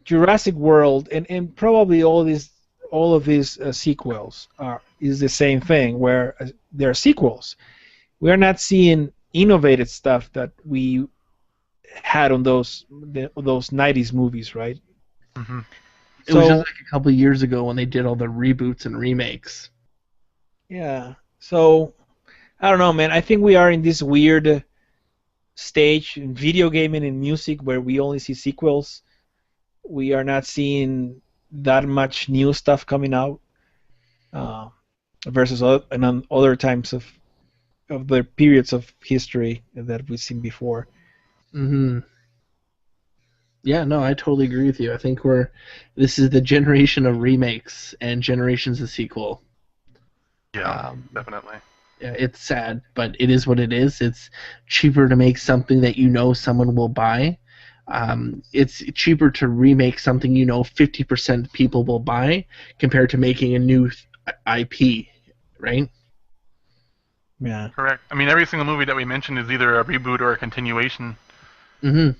Jurassic World and probably all of these sequels is the same thing, where they're sequels. We are not seeing innovative stuff that we had on those '90s movies, right? Mm-hmm. It was just like a couple of years ago when they did all the reboots and remakes. Yeah. So I don't know, man. I think we are in this weird stage in video gaming and music where we only see sequels. We are not seeing that much new stuff coming out versus other times of the periods of history that we've seen before. Mm-hmm. Yeah, no, I totally agree with you. I think this is the generation of remakes and generations of sequel. Yeah, definitely. Yeah, it's sad, but it is what it is. It's cheaper to make something that someone will buy. It's cheaper to remake something 50% people will buy compared to making a new IP, right? Yeah. Correct. I mean, every single movie that we mentioned is either a reboot or a continuation. Mm-hmm.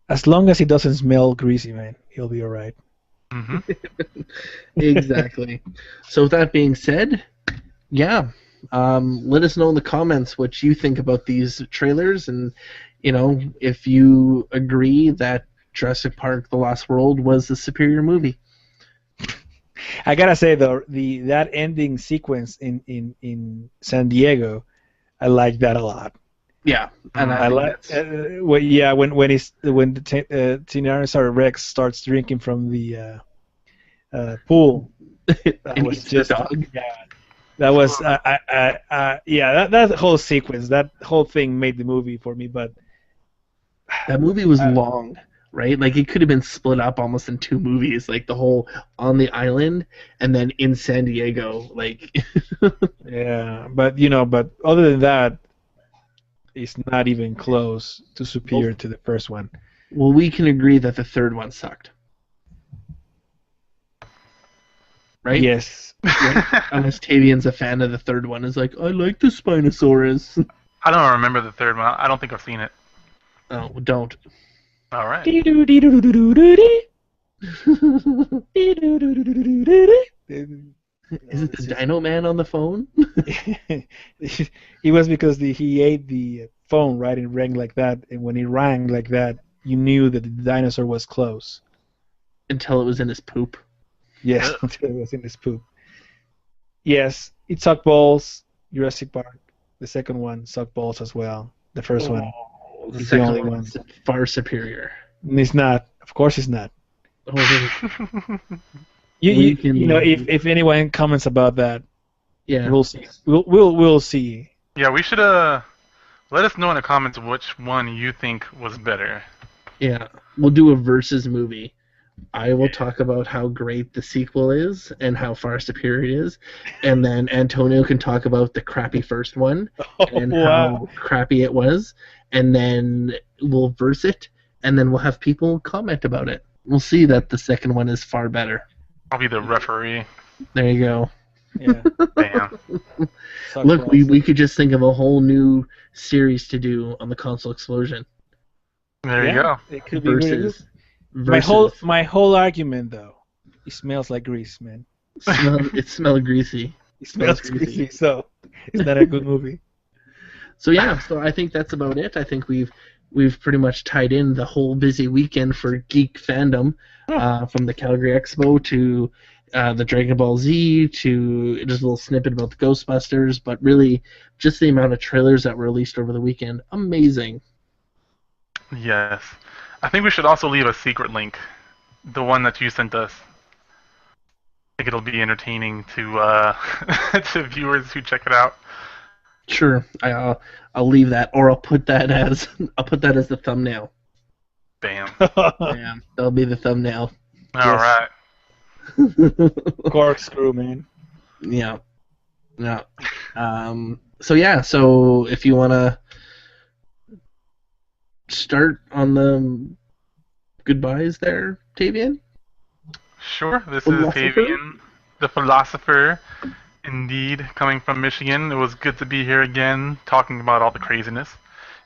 As long as he doesn't smell greasy, man, he'll be all right. Mm-hmm. Exactly. So with that being said, yeah, let us know in the comments what you think about these trailers, and if you agree that Jurassic Park: The Lost World was the superior movie. I gotta say though, that ending sequence in San Diego, I like that a lot. Yeah, and I like when the Tyrannosaurus Rex starts drinking from the pool. That was just dog. Yeah. That was that whole sequence, that whole thing made the movie for me. But that movie was long, right? Like it could have been split up almost in two movies, like the whole on the island and then in San Diego, like. Yeah, but other than that, it's not even close to superior to the first one. Well, we can agree that the third one sucked. Right? Yes. Unless Tavian's a fan of the third one, is like, I like the Spinosaurus. I don't remember the third one. I don't think I've seen it. Oh, don't. All right. Is it the Dino Man on the phone? It was because he ate the phone, right? It rang like that, and when it rang like that, you knew that the dinosaur was close. Until it was in his poop. Yes, until it was in his poop. Yes, it sucked balls. Jurassic Park. The second one sucked balls as well. The first one Oh, the is the second only one one. is far superior. It's not. Of course, it's not. Oh, You, we you, can. you know, if anyone comments about that, Yeah. we'll see. We'll see. Yeah, we should let us know in the comments which one you think was better. Yeah. We'll do a versus movie. I will talk about how great the sequel is and how far superior it is, and then Antonio can talk about the crappy first one and Wow. how crappy it was, and then we'll verse it, and then we'll have people comment about it. We'll see that the second one is far better. I'll be the referee. There you go. Yeah. Bam. Sucked Look, we, balls. we could just think of a whole new series to do on the console explosion. There you go. It could be really good. Versus. Versus. My whole argument though, it smells like grease, man. It smells greasy. It smells greasy, so it's not a good movie. So yeah, so I think that's about it. I think we've pretty much tied in the whole busy weekend for geek fandom, from the Calgary Expo to the Dragon Ball Z to just a little snippet about the Ghostbusters, but really just the amount of trailers that were released over the weekend. Amazing. Yes. I think we should also leave a secret link, the one that you sent us. I think it'll be entertaining to to viewers who check it out. Sure, I'll leave that, or I'll put that as the thumbnail. Bam. Yeah, that'll be the thumbnail. All right. Corkscrew, man. Yeah. Yeah. So if you wanna start on the goodbyes there, Tavian? Sure. This Philosopher? is Tavian, the philosopher, indeed, coming from Michigan. It was good to be here again, talking about all the craziness.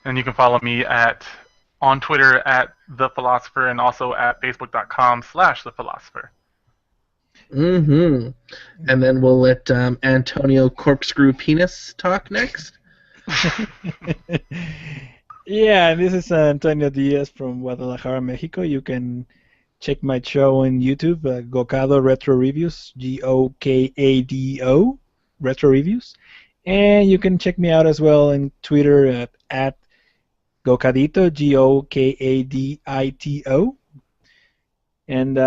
And you can follow me on Twitter at the philosopher and also at facebook.com/thephilosopher. Mm-hmm. And then we'll let Antonio Corkscrew Penis talk next. Yeah, this is Antonio Diaz from Guadalajara, Mexico. You can check my show on YouTube, Gokado Retro Reviews, Gokado Retro Reviews. And you can check me out as well on Twitter at Gokadito, Gokadito. And,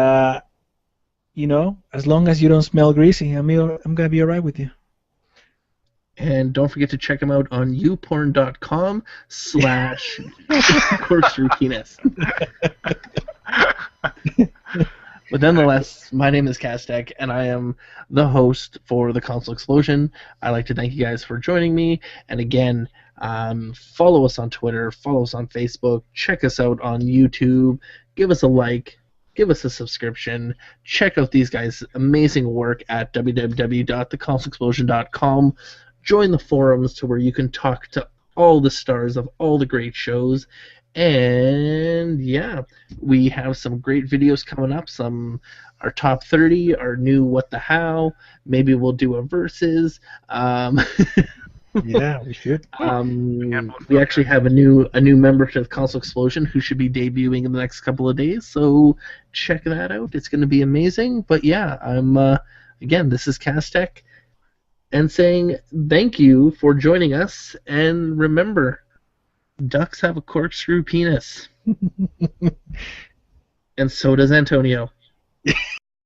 as long as you don't smell greasy, I'm going to be all right with you. And don't forget to check him out on youporn.com/corkscrew penis. But nonetheless, my name is Castek, and I am the host for the Console Explosion. I'd like to thank you guys for joining me. And again, follow us on Twitter, follow us on Facebook, check us out on YouTube, give us a like, give us a subscription, check out these guys' amazing work at www.theconsoleexplosion.com. Join the forums to where you can talk to all the stars of all the great shows. And yeah, we have some great videos coming up. Our top 30, our new What the How. Maybe we'll do a versus. Yeah, we should. We actually have a new member to the Console Explosion who should be debuting in the next couple of days. So check that out. It's going to be amazing. But yeah, again, this is Castek, and saying thank you for joining us. And remember, ducks have a corkscrew penis. And so does Antonio.